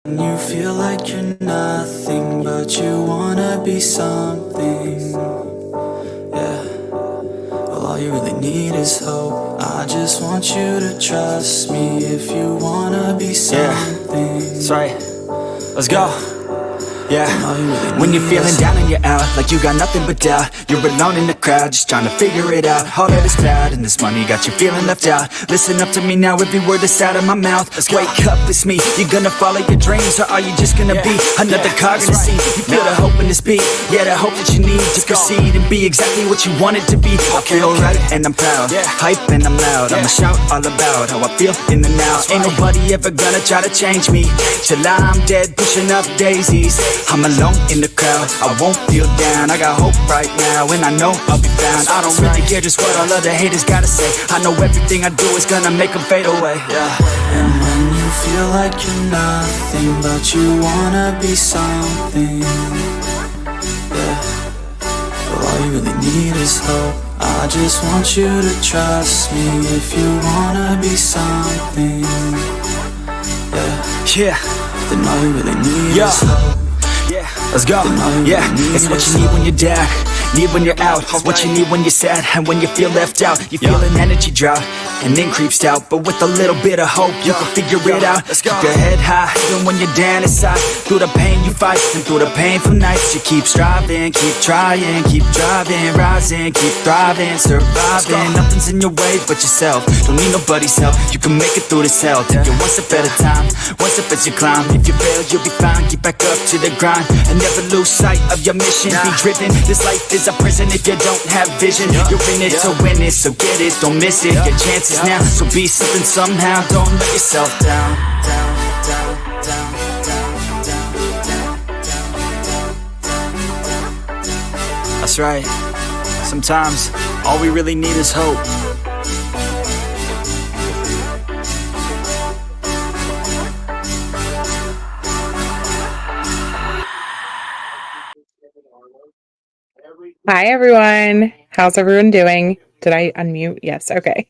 You feel like you're nothing, but you wanna be something. Yeah, well, all you really need is hope. I just want you to trust me if you wanna be something. That's right. Let's go. Yeah, when you're feeling down and you're out, like you got nothing but doubt, you're alone in the crowd, just trying to figure it out. All that is bad, and this money got you feeling left out. Listen up to me now, every word that's out of my mouth. Wake up, it's me, you're gonna follow your dreams, or are you just gonna be another cog in the scene? You feel the hope in this beat, yeah, the hope that you need to proceed and be exactly what you want it to be. I feel right, and I'm proud, hype and I'm loud, I'ma shout all about how I feel in the now. Ain't nobody ever gonna try to change me, till I'm dead, pushing up daisies. I'm alone in the crowd, I won't feel down. I got hope right now, and I know I'll be found. I don't really care just what all other haters gotta say. I know everything I do is gonna make them fade away. And when you feel like you're nothing, but you wanna be something, yeah, well, all you really need is hope. I just want you to trust me if you wanna be something, yeah, then all you really need is hope. Yeah, let's go. Yeah, it's what you need when you're down, need when you're out. It's what you need when you're sad and when you feel left out. You feel an energy drought and then creeps out, but with a little bit of hope you can figure it out. Keep your head high even when you're down inside. Through the pain you fight and through the painful nights you keep striving, keep trying, keep driving, rising, keep thriving, surviving. Nothing's in your way but yourself. Don't need nobody's help. You can make it through this hell. Take it one step at a time, one step as you climb. If you fail you'll be fine. Get back up to the grind and never lose sight of your mission. Be driven. This life is a prison if you don't have vision. You're in it to win it, so get it, don't miss it. Your chances now, so be something somehow. Don't let yourself down. That's right. Sometimes all we really need is hope. Hi, everyone. How's everyone doing? Did I unmute? Yes. Okay.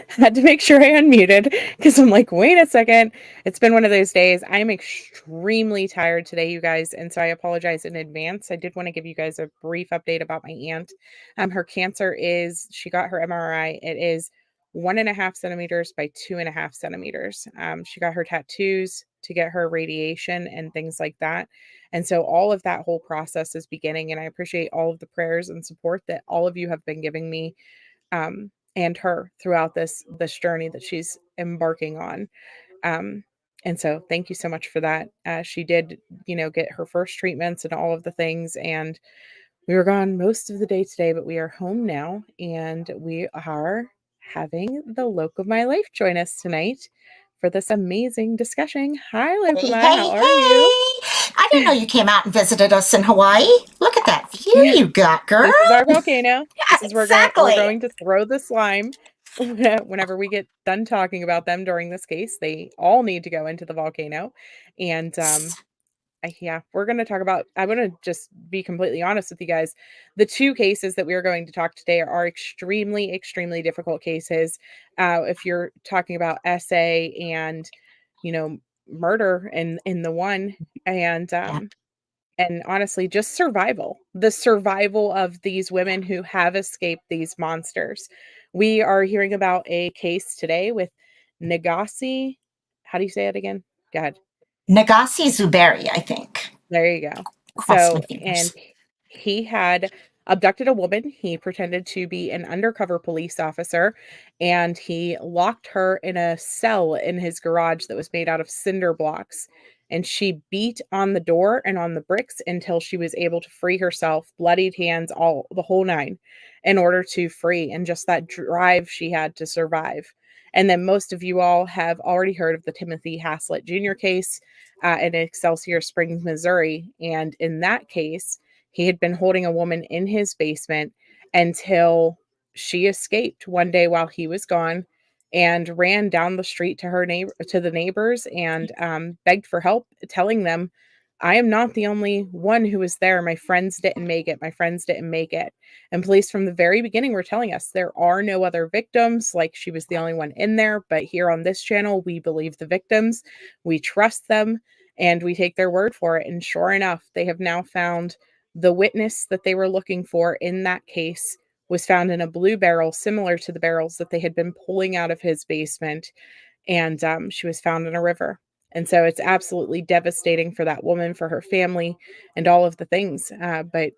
Had to make sure I unmuted because I'm like, wait a second. It's been one of those days. I'm extremely tired today, you guys. And so I apologize in advance. I did want to give you guys a brief update about my aunt. Her cancer she got her MRI. It is 1.5 centimeters by 2.5 centimeters. She got her tattoos to get her radiation and things like that. And so all of that whole process is beginning, and I appreciate all of the prayers and support that all of you have been giving me and her throughout this journey that she's embarking on. Um, and so thank you so much for that. She did, get her first treatments and all of the things, and we were gone most of the day today, but we are home now, and we are having the Loc of My Life join us tonight for this amazing discussion. Hi, Hey, Lokuma. How hey, are you? hey! I didn't know you came out and visited us in Hawaii. Look at that view Yeah. you got, girl. This is our volcano. Yeah, This is we're exactly. going to throw the slime whenever we get done talking about them during this case. They all need to go into the volcano. And we're going to talk about I'm going to just be completely honest with you guys. The two cases that we are going to talk today are extremely difficult cases. If you're talking about essay and murder in the one and Yeah. and honestly, just the survival of these women who have escaped these monsters. We are hearing about a case today with Negasi. How do you say it again? Go ahead. Negasi Zuberi, I think. There you go. Cross my So, and fingers. he had abducted a woman. He pretended to be an undercover police officer, and he locked her in a cell in his garage that was made out of cinder blocks. And she beat on the door and on the bricks until she was able to free herself, bloodied hands, all the whole nine, in order to free. And just that drive she had to survive. And then most of you all have already heard of the Timothy Haslett Jr. case in Excelsior Springs, Missouri. And in that case, he had been holding a woman in his basement until she escaped one day while he was gone and ran down the street to the neighbors and begged for help, telling them, I am not the only one who was there. My friends didn't make it. My friends didn't make it. And police from the very beginning were telling us there are no other victims, like she was the only one in there. But here on this channel, we believe the victims. We trust them. And we take their word for it. And sure enough, they have now found the witness that they were looking for in that case was found in a blue barrel, similar to the barrels that they had been pulling out of his basement. And she was found in a river. And so it's absolutely devastating for that woman, for her family, and all of the things. But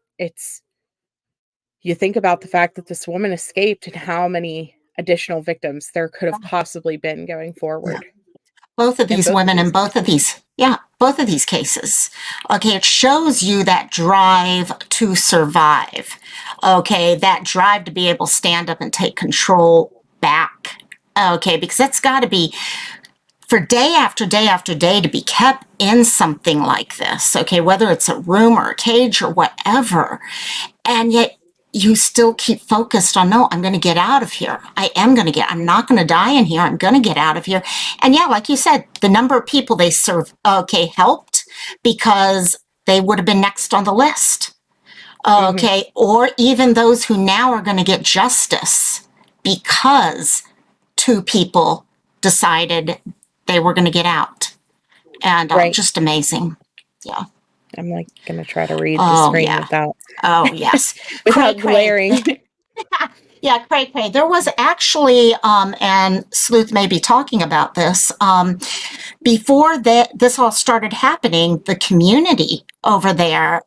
you think about the fact that this woman escaped and how many additional victims there could have possibly been going forward. Both of these women in both of these cases. Okay, it shows you that drive to survive. Okay, that drive to be able to stand up and take control back. Okay, because that's got to be for day after day after day to be kept in something like this. Okay, whether it's a room or a cage or whatever, and yet you still keep focused on, no, I'm going to get out of here. I'm not going to die in here. I'm going to get out of here. And yeah, like you said, the number of people they serve, helped because they would have been next on the list. Okay. Or even those who now are going to get justice because 2 people decided they were going to get out. And just amazing. Yeah. I'm like going to try to read the screen without. Oh, yes. without glaring. Yeah, Craig. There was actually, and Sleuth may be talking about this, before this all started happening, the community over there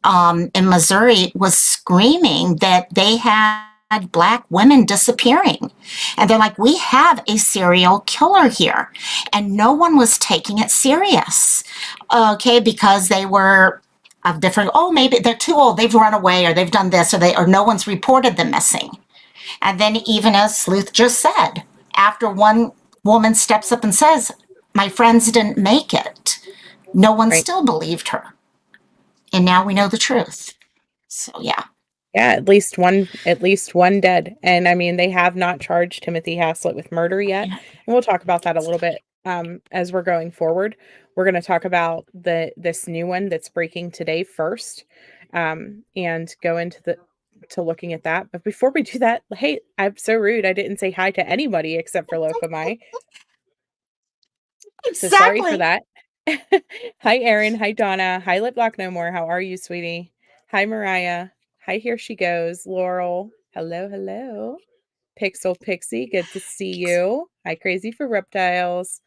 in Missouri was screaming that they had Black women disappearing. And they're like, we have a serial killer here. And no one was taking it serious, okay, because they were of different, maybe they're too old, they've run away, or they've done this, or no one's reported them missing. And then even as Sleuth just said, after one woman steps up and says, my friends didn't make it, no one still believed her. And now we know the truth. So, yeah. Yeah, at least one dead. And I mean, they have not charged Timothy Haslett with murder yet. And we'll talk about that a little bit as we're going forward. We're going to talk about this new one that's breaking today first, and go into looking at that. But before we do that, hey, I'm so rude. I didn't say hi to anybody except for Locomai. So sorry for that. Hi, Erin. Hi, Donna. Hi, Lip Block No More. How are you, sweetie? Hi, Mariah. Hi, here she goes. Laurel. Hello, hello. Pixel Pixie, good to see you. Hi, Crazy for Reptiles.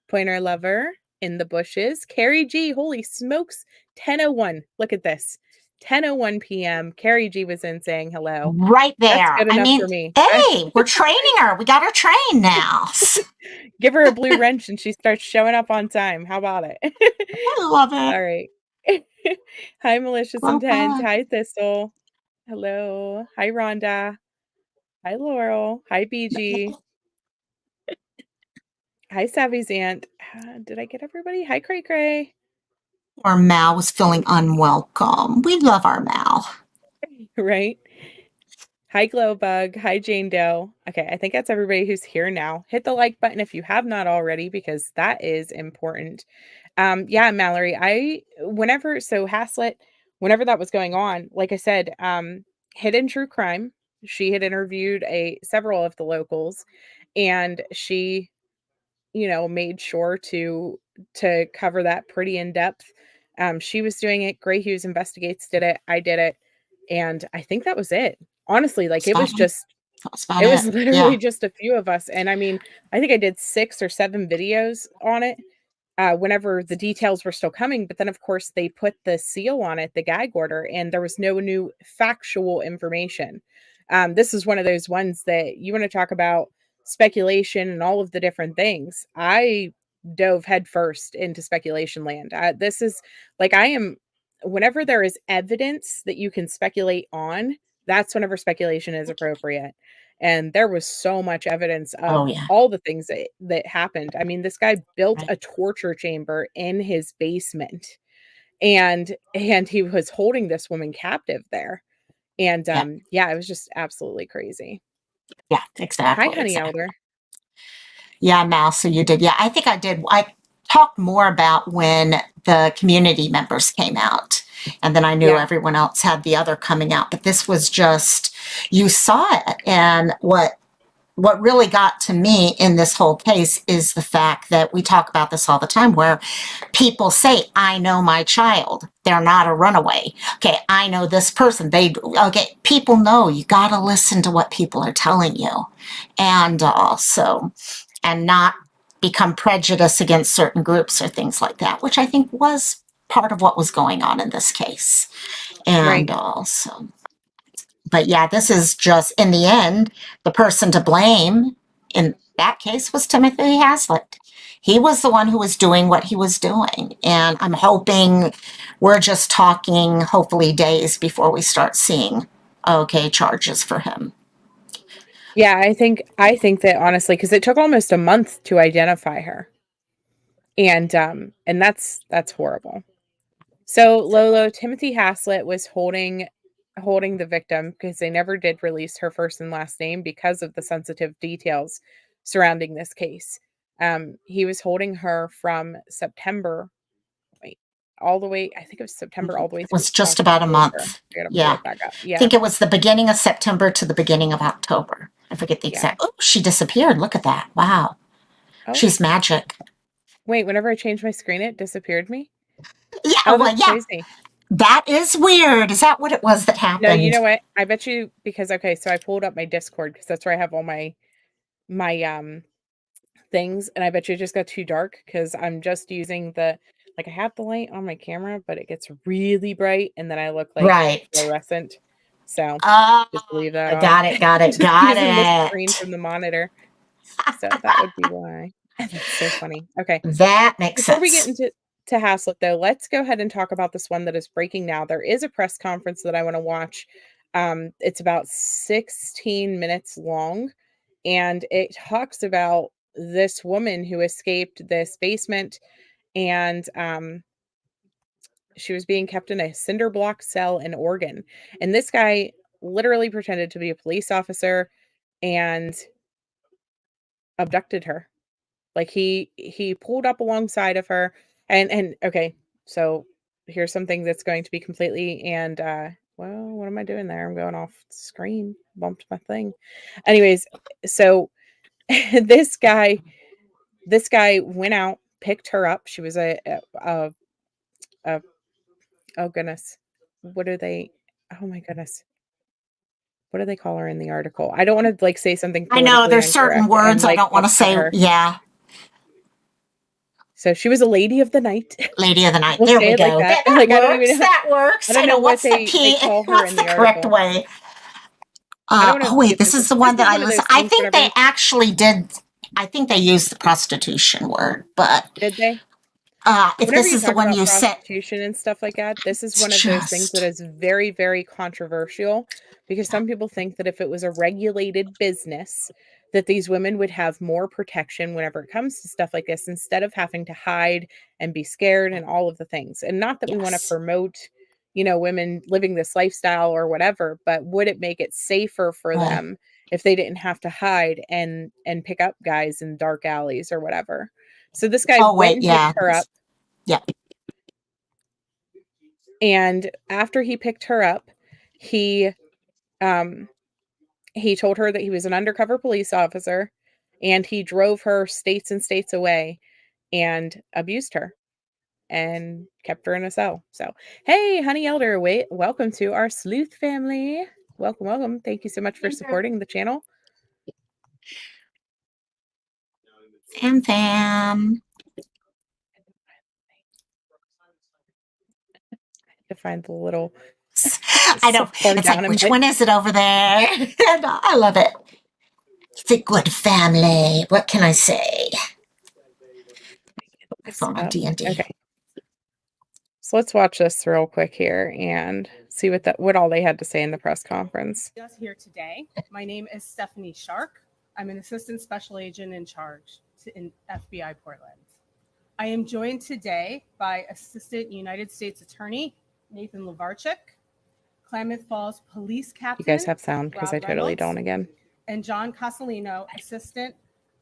Pointer Lover in the bushes. Carrie G, holy smokes. 10:01. Look at this. 10:01 p.m. Carrie G was in saying hello. Right there. That's good enough for me. Hey, we're training her. We got her trained now. Give her a blue wrench and she starts showing up on time. How about it? I love it. All right. Hi, Malicious Intent. Hi, Thistle. Hello. Hi, Rhonda. Hi, Laurel. Hi, BG. Hi, Savvy's aunt. Did I get everybody? Hi, Cray Cray. Our Mal was feeling unwelcome. We love our Mal. Right? Hi, Glowbug. Hi, Jane Doe. Okay, I think that's everybody who's here now. Hit the like button if you have not already, because that is important. Yeah, Mallory, Haslett, whenever that was going on, like I said, Hidden True Crime, she had interviewed several of the locals, and she, made sure to cover that pretty in depth. She was doing it. Gray Hughes Investigates did it. I did it. And I think that was it. Honestly, like it was literally just a few of us. And I mean, I think I did 6 or 7 videos on it whenever the details were still coming. But then, of course, they put the seal on it, the gag order, and there was no new factual information. This is one of those ones that you want to talk about speculation and all of the different things. I dove headfirst into speculation land. This is like whenever there is evidence that you can speculate on, that's whenever speculation is appropriate. And there was so much evidence of all the things that happened. I mean, this guy built a torture chamber in his basement, and he was holding this woman captive there. And it was just absolutely crazy. Yeah, exactly. Hi, Honey Elder. Yeah, Mal, so you did. Yeah, I think I did. I talked more about when the community members came out. And then I knew everyone else had the other coming out. But this was just, you saw it. And what what really got to me in this whole case is the fact that we talk about this all the time, where people say, I know my child. They're not a runaway. Okay, I know this person. Okay, people know. You got to listen to what people are telling you. And and not become prejudiced against certain groups or things like that, which I think was part of what was going on in this case. And also, but yeah, this is just, in the end, the person to blame in that case was Timothy Haslett. He was the one who was doing what he was doing. And I'm hoping we're just talking, hopefully, days before we start seeing, okay, charges for him. Yeah, I think that honestly, because it took almost a month to identify her. And that's horrible. So Lolo, Timothy Haslett was holding the victim, because they never did release her first and last name because of the sensitive details surrounding this case. He was holding her from September, all the way, I think it was September, all the way It through was just about a October. month. I gotta pull Yeah. it back up. I Yeah. think it was the beginning of September to the beginning of October. I forget the exact. Oh, she disappeared. Look at that. Wow. Oh, She's magic. wait, whenever I changed my screen, it disappeared me? Yeah, Oh, well, that's yeah. crazy. That is weird. Is that what it was that happened? No, you know what? I bet you, because, okay, so I pulled up my Discord, because that's where I have all my things, and I bet you it just got too dark, because I'm just using I have the light on my camera, but it gets really bright, and then I look like fluorescent. So just leave that off. Got it. Just using the screen from the monitor. So that would be why. That's so funny. Okay. That makes sense. Before we get into Haslett, though, let's go ahead and talk about this one that is breaking now. There is a press conference that I want to watch. It's about 16 minutes long, and it talks about this woman who escaped this basement, and she was being kept in a cinder block cell in Oregon. And this guy literally pretended to be a police officer and abducted her. Like he pulled up alongside of her, and okay, so here's something that's going to be completely, and well, what am I doing there? I'm going off screen, bumped my thing. Anyways, so this guy went out, picked her up. She was a oh goodness, what are they? Oh my goodness. What do they call her in the article? I don't want to say something I know there's incorrect certain words and, I don't want to say. her. Yeah. So she was a lady of the night. Lady of the night. We'll there we go. That works. I don't even know. That works. I don't know what's what they call her what's in the correct way. Oh wait, this is the one that I listened. I think they actually did. I think they used the prostitution word, but did they? If this is the one you said, prostitution and stuff like that, this is one of those things that is very, very controversial, because some people think that if it was a regulated business, that these women would have more protection whenever it comes to stuff like this, instead of having to hide and be scared and all of the things. And not that we want to promote, women living this lifestyle or whatever, but would it make it safer for them if they didn't have to hide and pick up guys in dark alleys or whatever? So this guy went and picked her up. Yeah. And after he picked her up, he told her that he was an undercover police officer, and he drove her states and states away and abused her and kept her in a cell. So, hey, Honey Elder, welcome to our sleuth family. Welcome. Thank you so much for supporting the channel. Fam. To find the little. I know. It's like, which one is it over there? And I love it. It's a good family. What can I say? My phone on D&D. Okay. So let's watch this real quick here and see what all they had to say in the press conference. Here today. My name is Stephanie Shark. I'm an assistant special agent in charge in FBI Portland. I am joined today by Assistant United States Attorney Nathan Levarchuk, Klamath Falls Police Captain. You guys have sound, because I totally don't again. And John Casalino, Assistant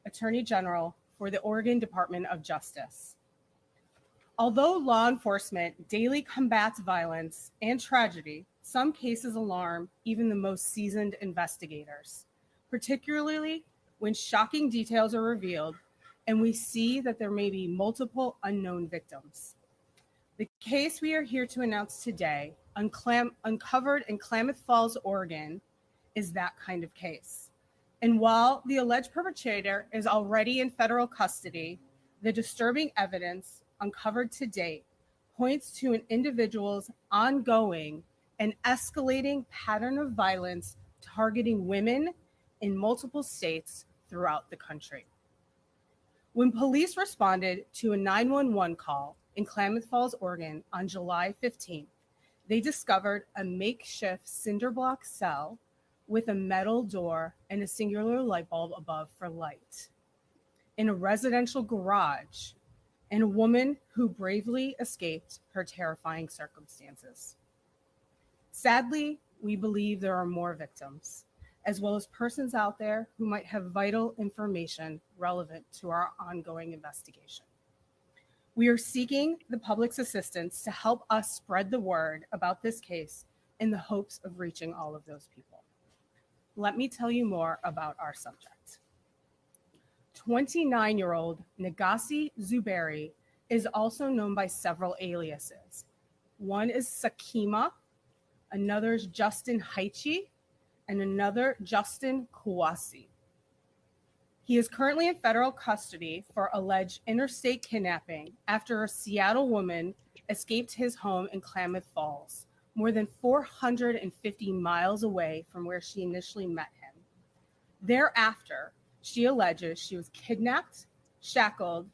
Attorney General for the Oregon Department of Justice. Although law enforcement daily combats violence and tragedy, some cases alarm even the most seasoned investigators, particularly when shocking details are revealed and we see that there may be multiple unknown victims. The case we are here to announce today, uncovered in Klamath Falls, Oregon, is that kind of case. And while the alleged perpetrator is already in federal custody, the disturbing evidence uncovered to date points to an individual's ongoing and escalating pattern of violence targeting women in multiple states throughout the country. When police responded to a 911 call in Klamath Falls, Oregon on July 15th, they discovered a makeshift cinder block cell with a metal door and a singular light bulb above for light in a residential garage, and a woman who bravely escaped her terrifying circumstances. Sadly, we believe there are more victims, as well as persons out there who might have vital information relevant to our ongoing investigation. We are seeking the public's assistance to help us spread the word about this case in the hopes of reaching all of those people. Let me tell you more about our subject. 29-year-old Negasi Zuberi is also known by several aliases. One is Sakima, another is Justin Haichi, and another Justin Kouassi. He is currently in federal custody for alleged interstate kidnapping after a Seattle woman escaped his home in Klamath Falls, more than 450 miles away from where she initially met him. Thereafter, she alleges she was kidnapped, shackled,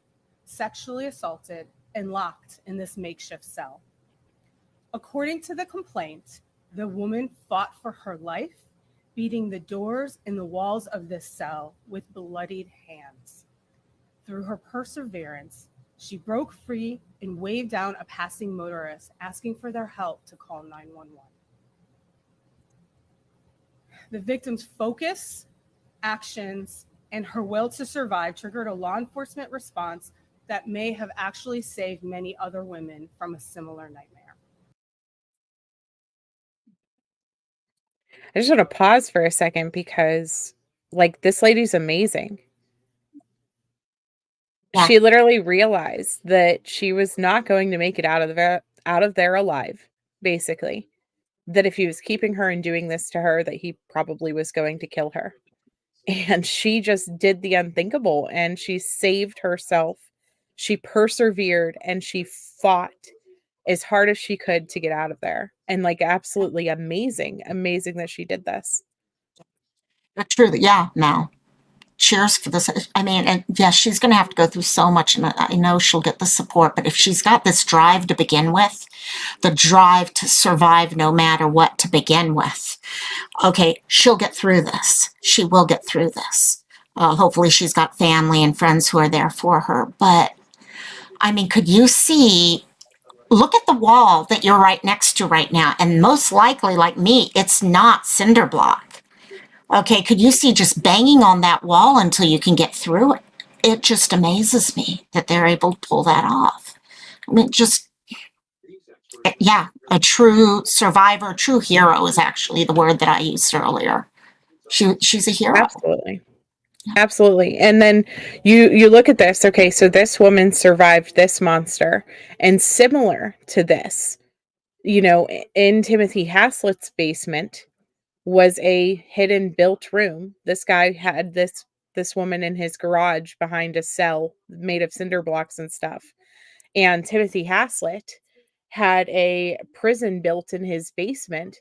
sexually assaulted, and locked in this makeshift cell. According to the complaint, the woman fought for her life, beating the doors and the walls of this cell with bloodied hands. Through her perseverance, she broke free and waved down a passing motorist, asking for their help to call 911. The victim's focus, actions, and her will to survive triggered a law enforcement response that may have actually saved many other women from a similar nightmare. I just want to pause for a second because, like, this lady's amazing. Yeah. She literally realized that she was not going to make it out of there alive, basically. That if he was keeping her and doing this to her, that he probably was going to kill her. And she just did the unthinkable, and she saved herself. She persevered, and she fought as hard as she could to get out of there. And, like, absolutely amazing that she did this. Truly, yeah, Mal. Cheers for this. I mean, and yes, she's going to have to go through so much, and I know she'll get the support, but if she's got this drive to begin with, the drive to survive no matter what to begin with, okay, she'll get through this. She will get through this. Hopefully she's got family and friends who are there for her. But, I mean, could you see, look at the wall that you're right next to right now, and most likely, like me, it's not cinder block. Okay, could you see just banging on that wall until you can get through it? It just amazes me that they're able to pull that off. I mean, just, yeah, a true survivor, true hero is actually the word that I used earlier. She's a hero. Absolutely. Absolutely. And then you look at this, okay, so this woman survived this monster, and similar to this, you know, in Timothy Haslett's basement was a hidden built room. This guy had this woman in his garage behind a cell made of cinder blocks and stuff. And Timothy Haslett had a prison built in his basement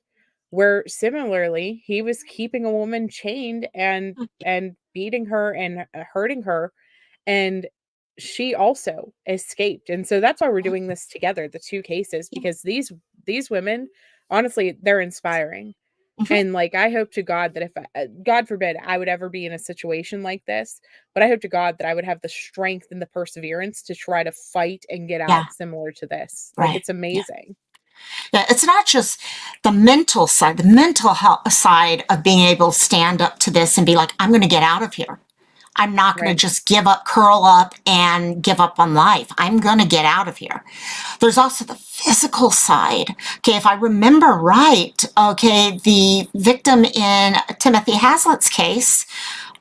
where similarly he was keeping a woman chained and beating her and hurting her, and she also escaped. And so that's why we're doing this together, the two cases, because these women, honestly, they're inspiring. And, like, I hope to God that if God forbid I would ever be in a situation like this, but I hope to God that I would have the strength and the perseverance to try to fight and get out similar to this. Like, it's amazing. Yeah, it's not just the mental side, the mental health side of being able to stand up to this and be like, I'm going to get out of here. I'm not going to just give up, curl up, and give up on life. I'm going to get out of here. There's also the physical side. Okay, if I remember right, okay, the victim in Timothy Haslett's case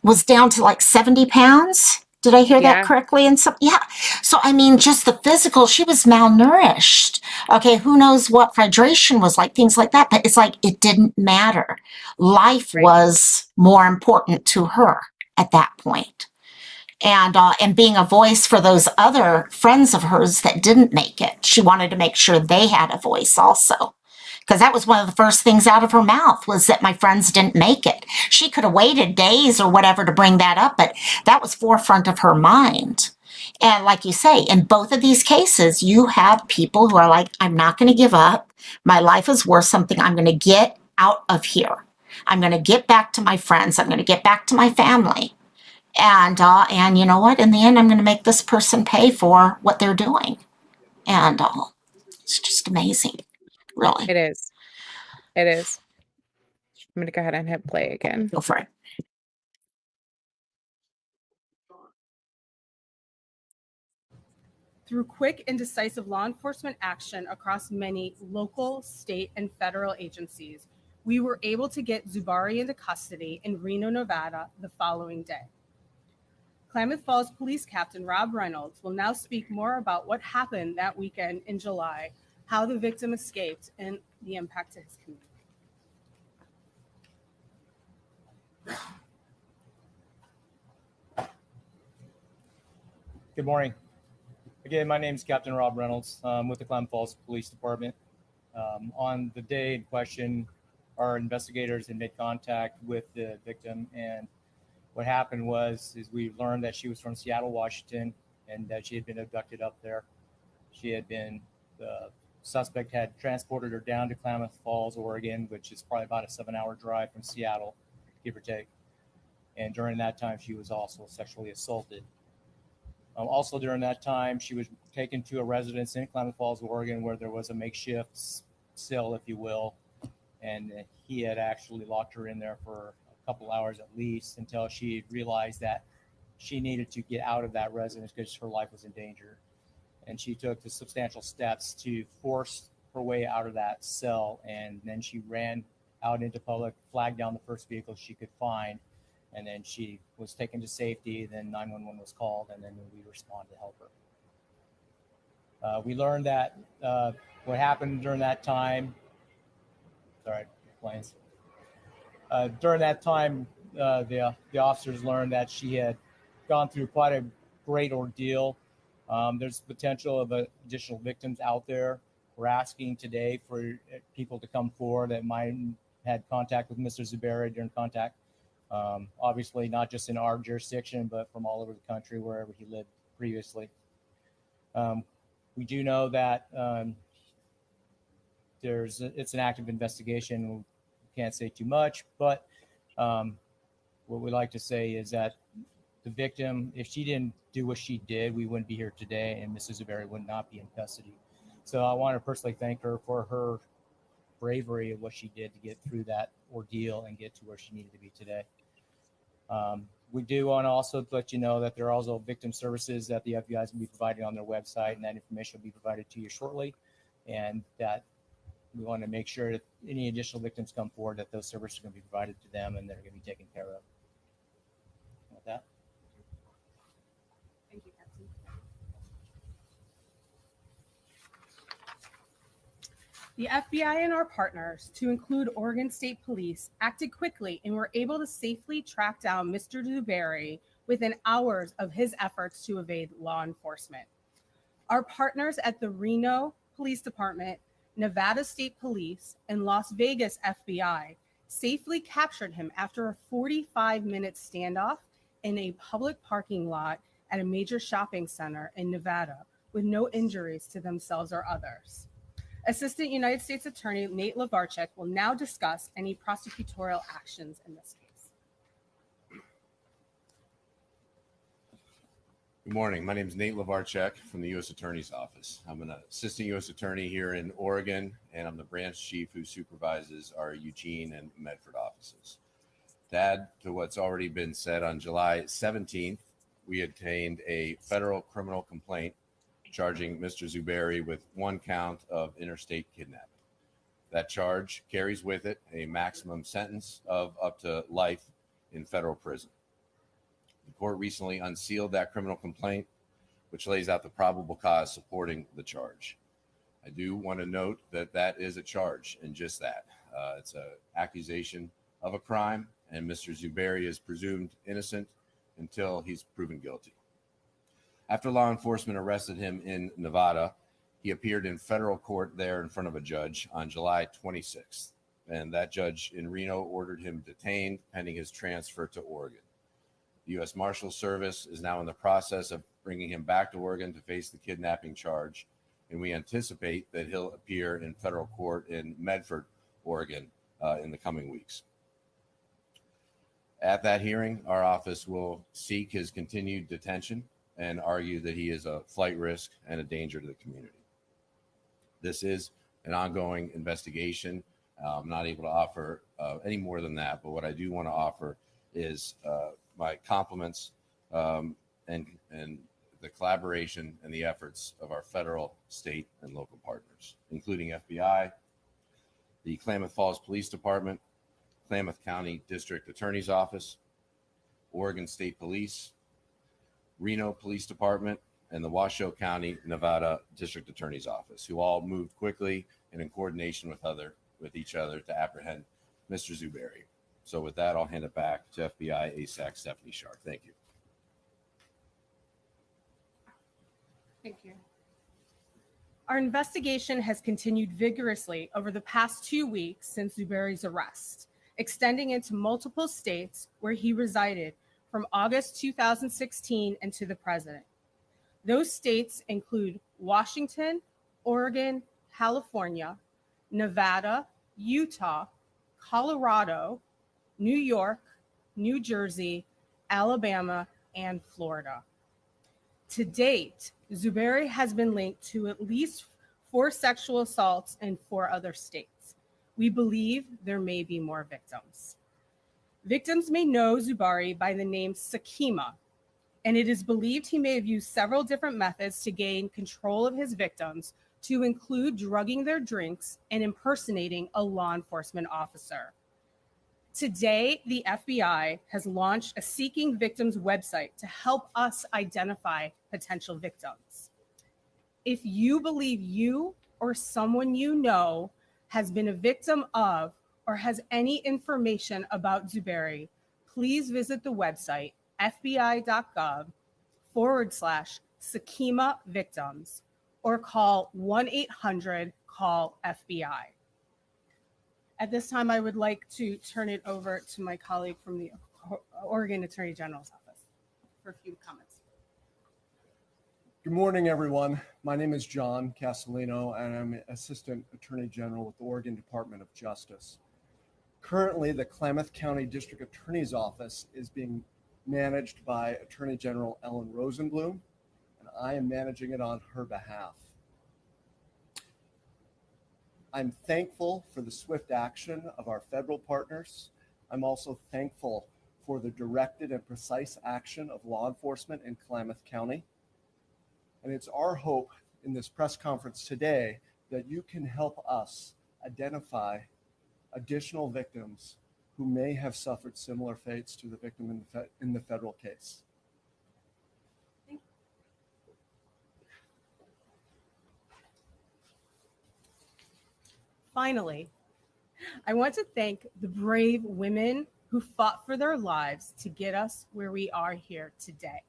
was down to like 70 pounds. Did I hear that Yeah. correctly? And so, yeah. So, I mean, just the physical, she was malnourished. Okay. Who knows what hydration was like, things like that. But it's like, it didn't matter. Life Right. was more important to her at that point. And being a voice for those other friends of hers that didn't make it. She wanted to make sure they had a voice also. Because that was one of the first things out of her mouth was that my friends didn't make it. She could have waited days or whatever to bring that up, but that was forefront of her mind. And like you say, in both of these cases, you have people who are like, I'm not going to give up. My life is worth something. I'm going to get out of here. I'm going to get back to my friends. I'm going to get back to my family. And you know what? In the end, I'm going to make this person pay for what they're doing. And it's just amazing, really. It is. It is. I'm going to go ahead and hit play again. Go for it. Through quick and decisive law enforcement action across many local, state, and federal agencies, we were able to get Zuberi into custody in Reno, Nevada the following day. Klamath Falls Police Captain Rob Reynolds will now speak more about what happened that weekend in July, how the victim escaped, and the impact to his community. Good morning. Again, my name is Captain Rob Reynolds. I'm with the Klamath Falls Police Department. On the day in question, our investigators had made contact with the victim, and what happened is we learned that she was from Seattle, Washington, and that she had been abducted up there. The suspect had transported her down to Klamath Falls, Oregon, which is probably about a 7-hour drive from Seattle, give or take. And during that time, she was also sexually assaulted. Also during that time, she was taken to a residence in Klamath Falls, Oregon, where there was a makeshift cell, if you will. And he had actually locked her in there for a couple hours at least until she realized that she needed to get out of that residence because her life was in danger. And she took the substantial steps to force her way out of that cell. And then she ran out into public, flagged down the first vehicle she could find. And then she was taken to safety. Then 911 was called, and then we responded to help her. We learned that what happened during that time. Sorry, planes. During that time, the officers learned that she had gone through quite a great ordeal. There's potential of additional victims out there. We're asking today for people to come forward that might have had contact with Mr. Zuberi during contact. Obviously not just in our jurisdiction, but from all over the country, wherever he lived previously. We do know that it's an active investigation. We can't say too much, but what we like to say is that the victim, if she didn't do what she did, we wouldn't be here today, and Mrs. Zuberi would not be in custody. So I want to personally thank her for her bravery of what she did to get through that ordeal and get to where she needed to be today. We do want to also let you know that there are also victim services that the FBI is going to be providing on their website, and that information will be provided to you shortly. And that we want to make sure that any additional victims come forward, that those services are going to be provided to them and they're going to be taken care of. With that. Thank you, Captain. The FBI and our partners, to include Oregon State Police, acted quickly and were able to safely track down Mr. Zuberi within hours of his efforts to evade law enforcement. Our partners at the Reno Police Department, Nevada State Police, and Las Vegas FBI safely captured him after a 45-minute standoff in a public parking lot at a major shopping center in Nevada with no injuries to themselves or others. Assistant United States Attorney Nate Lavarchek will now discuss any prosecutorial actions in this case. Good morning. My name is Nate Lavarchek from the U.S. Attorney's Office. I'm an assistant U.S. attorney here in Oregon, and I'm the branch chief who supervises our Eugene and Medford offices. To add to what's already been said, on July 17th, we obtained a federal criminal complaint charging Mr. Zuberi with one count of interstate kidnapping. That charge carries with it a maximum sentence of up to life in federal prison. The court recently unsealed that criminal complaint, which lays out the probable cause supporting the charge. I do want to note that that is a charge, and just that. It's an accusation of a crime, and Mr. Zuberi is presumed innocent until he's proven guilty. After law enforcement arrested him in Nevada, he appeared in federal court there in front of a judge on July 26th, and that judge in Reno ordered him detained pending his transfer to Oregon. The U.S. Marshals Service is now in the process of bringing him back to Oregon to face the kidnapping charge, and we anticipate that he'll appear in federal court in Medford, Oregon, in the coming weeks. At that hearing, our office will seek his continued detention and argue that he is a flight risk and a danger to the community. This is an ongoing investigation. I'm not able to offer any more than that, but what I do want to offer is my compliments and the collaboration and the efforts of our federal, state, and local partners, including FBI, the Klamath Falls Police Department, Klamath County District Attorney's Office, Oregon State Police, Reno Police Department, and the Washoe County, Nevada District Attorney's Office, who all moved quickly and in coordination with each other to apprehend Mr. Zuberi. So with that, I'll hand it back to FBI ASAC Stephanie Sharp. Thank you. Thank you. Our investigation has continued vigorously over the past 2 weeks since Zuberi's arrest, extending into multiple states where he resided from August 2016 and to the present. Those states include Washington, Oregon, California, Nevada, Utah, Colorado, New York, New Jersey, Alabama, and Florida. To date, Zuberi has been linked to at least 4 sexual assaults in 4 other states. We believe there may be more victims. Victims may know Zuberi by the name Sakima, and it is believed he may have used several different methods to gain control of his victims, to include drugging their drinks and impersonating a law enforcement officer. Today, the FBI has launched a Seeking Victims website to help us identify potential victims. If you believe you or someone you know has been a victim of or has any information about Zuberi, please visit the website fbi.gov/Sakima victims or call 1-800-CALL-FBI. At this time, I would like to turn it over to my colleague from the Oregon Attorney General's office for a few comments. Good morning, everyone. My name is John Castellino, and I'm Assistant Attorney General with the Oregon Department of Justice. Currently, the Klamath County District Attorney's Office is being managed by Attorney General Ellen Rosenblum, and I am managing it on her behalf. I'm thankful for the swift action of our federal partners. I'm also thankful for the directed and precise action of law enforcement in Klamath County. And it's our hope in this press conference today that you can help us identify additional victims who may have suffered similar fates to the victim in the federal case. Finally, I want to thank the brave women who fought for their lives to get us where we are here today.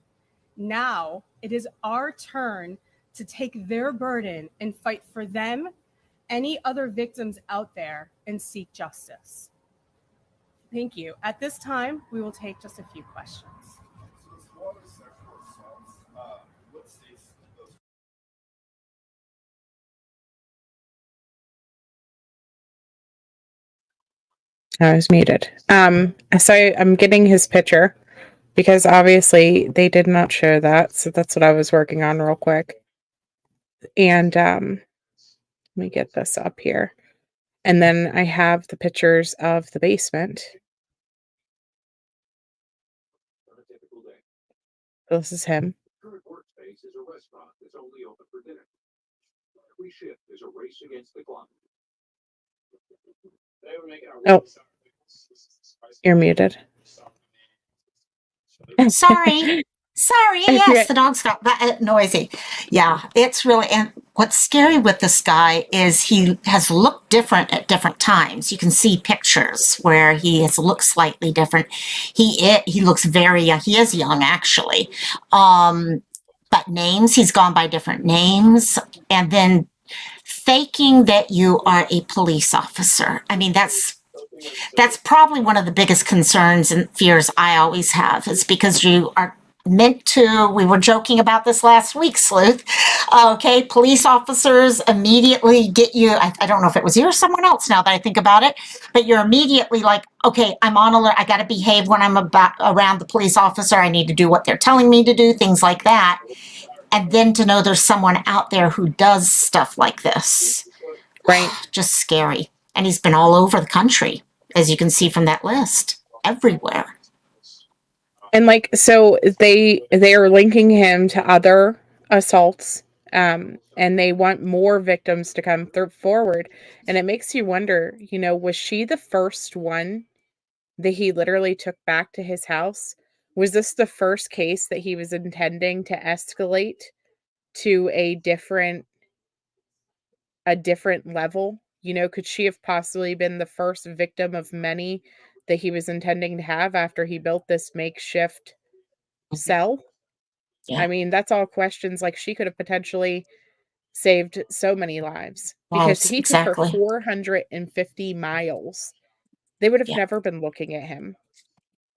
Now it is our turn to take their burden and fight for them, any other victims out there, and seek justice. Thank you. At this time, we will take just a few questions. I was muted. So I'm getting his picture because obviously they did not show that. So that's what I was working on real quick. And let me get this up here. And then I have the pictures of the basement. This is him. Current workspace is a restaurant that's only open for dinner. Every shift is a race against the clock. Oh, you're muted. Sorry. Sorry. Yes, the dog's got that noisy. Yeah, it's really, and what's scary with this guy is he has looked different at different times. You can see pictures where he has looked slightly different. He looks very young. He is young, actually. But names, he's gone by different names. And then faking that you are a police officer. I mean, that's probably one of the biggest concerns and fears I always have, is because you are meant to, we were joking about this last week, Sleuth. Okay, police officers immediately get you, I don't know if it was you or someone else now that I think about it, but you're immediately like, okay, I'm on alert. I got to behave when I'm around the police officer. I need to do what they're telling me to do, things like that. And then to know there's someone out there who does stuff like this. Right. Just scary. And he's been all over the country, as you can see from that list, everywhere. And like, so they are linking him to other assaults, and they want more victims to come forward. And it makes you wonder, you know, was she the first one that he literally took back to his house? Was this the first case that he was intending to escalate to a different level? You know, could she have possibly been the first victim of many that he was intending to have after he built this makeshift cell? Yeah. I mean, that's all questions. Like, she could have potentially saved so many lives because he took her Exactly. 450 miles. They would have Yeah. never been looking at him.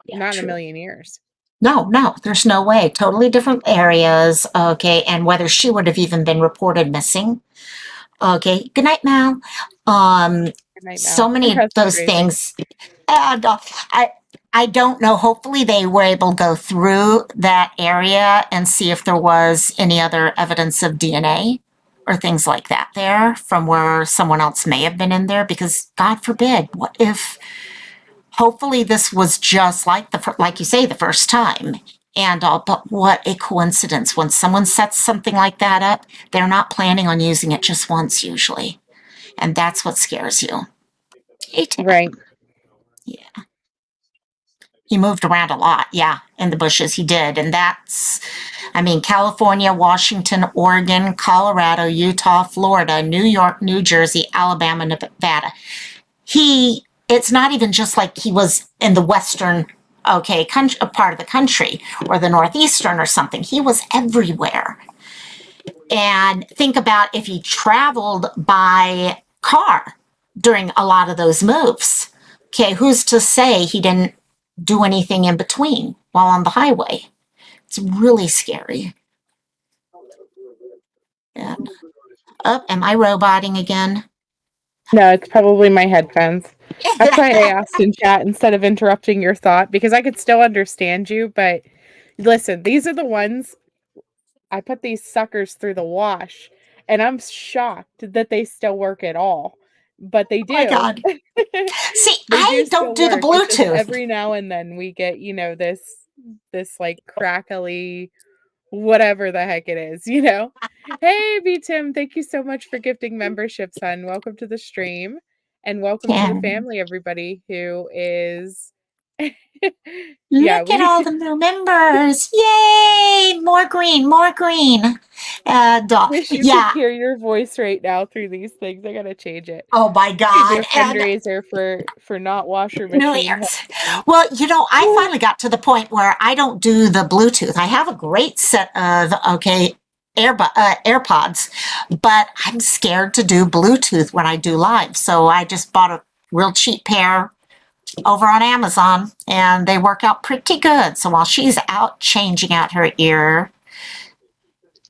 Yeah, Not in true. a million years. No, there's no way. Totally different areas. Okay. And whether she would have even been reported missing. Okay. Good night, Mal. Good night, So Mal. many Her of husband those raising. things. And I don't know. Hopefully they were able to go through that area and see if there was any other evidence of DNA or things like that there from where someone else may have been in there, because God forbid, what if, hopefully this was just like like you say, the first time and all, but what a coincidence. When someone sets something like that up, they're not planning on using it just once usually. And that's what scares you. Right. Yeah. He moved around a lot. Yeah. In the bushes he did. And that's, I mean, California, Washington, Oregon, Colorado, Utah, Florida, New York, New Jersey, Alabama, Nevada. It's not even just like he was in the western, part of the country or the northeastern or something. He was everywhere. And think about if he traveled by car during a lot of those moves. Okay, who's to say he didn't do anything in between while on the highway? It's really scary. Yeah. Oh, am I roboting again? No, it's probably my headphones. That's why I asked in chat instead of interrupting your thought, because I could still understand you. But listen, these are the ones I put these suckers through the wash, and I'm shocked that they still work at all. But they do. Oh my God. See, They I don't do the work. It's just Bluetooth. every now and then we get, you know, this like crackly, whatever the heck it is, you know. Hey, B Tim, thank you so much for gifting memberships, hon. Welcome to the stream, and welcome to the family, everybody who is. Look at all the new members. Yay! More green, more green. Wish you Yeah. could hear your voice right now through these things. I gotta change it. Oh my God. Your fundraiser for not washer machine. Well, you know, I finally got to the point where I don't do the Bluetooth. I have a great set of, AirPods, but I'm scared to do Bluetooth when I do live. So I just bought a real cheap pair over on Amazon, and they work out pretty good. So while she's out changing out her ear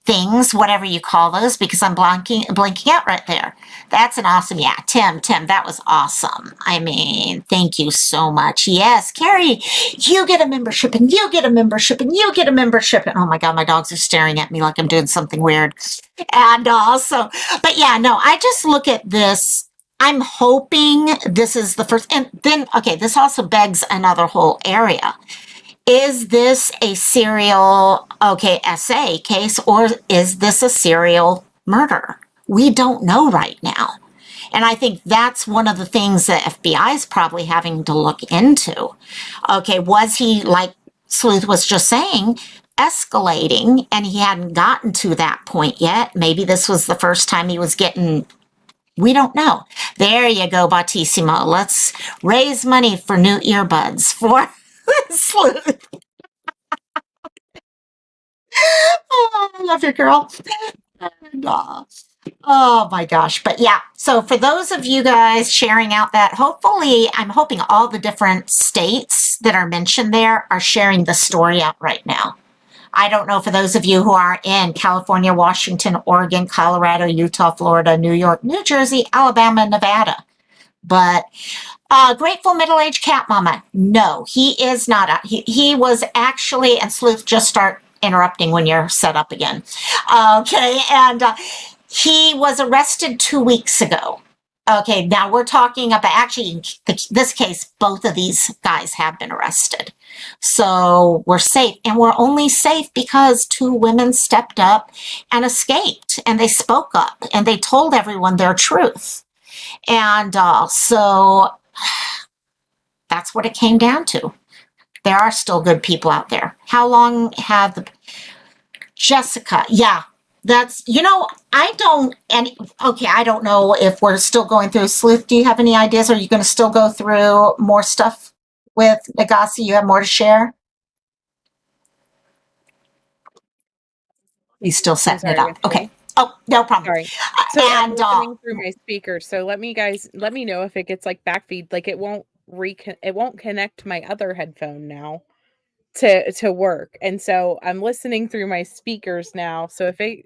things, whatever you call those, because I'm blinking out right there. That's an awesome, yeah, Tim, that was awesome. I mean, thank you so much. Yes, Carrie, you get a membership, and you get a membership, and you get a membership. And oh my God, my dogs are staring at me like I'm doing something weird. And also, but yeah, no, I just look at this. I'm hoping this is the first, and then, okay, this also begs another whole area. Is this a serial, SA case, or is this a serial murder? We don't know right now. And I think that's one of the things that FBI is probably having to look into. Okay, was he like Sleuth was just saying, escalating, and he hadn't gotten to that point yet. Maybe this was the first time he was getting, we don't know. There you go, Battissimo. Let's raise money for new earbuds for Sleuth. Oh, I love you, girl. And, oh my gosh. But yeah, so for those of you guys sharing out that, hopefully, I'm hoping all the different states that are mentioned there are sharing the story out right now. I don't know for those of you who are in California, Washington, Oregon, Colorado, Utah, Florida, New York, New Jersey, Alabama, Nevada. But Grateful Middle-Aged Cat Mama, no, he is not. He was actually, and Sleuth, just start interrupting when you're set up again. Okay, and he was arrested 2 weeks ago. Okay, now we're talking about, actually, in this case, both of these guys have been arrested. So we're safe, and we're only safe because 2 women stepped up and escaped, and they spoke up, and they told everyone their truth. And so that's what it came down to. There are still good people out there. How long have the Jessica? Yeah, that's, I don't know if we're still going through. Sleuth, do you have any ideas? Are you going to still go through more stuff with Negasi? You have more to share? He's still setting it up. Okay. Oh, no problem. Sorry. So I'm listening through my speakers. So let me know if it gets like backfeed. Like it won't connect my other headphone now to work. And so I'm listening through my speakers now. So if it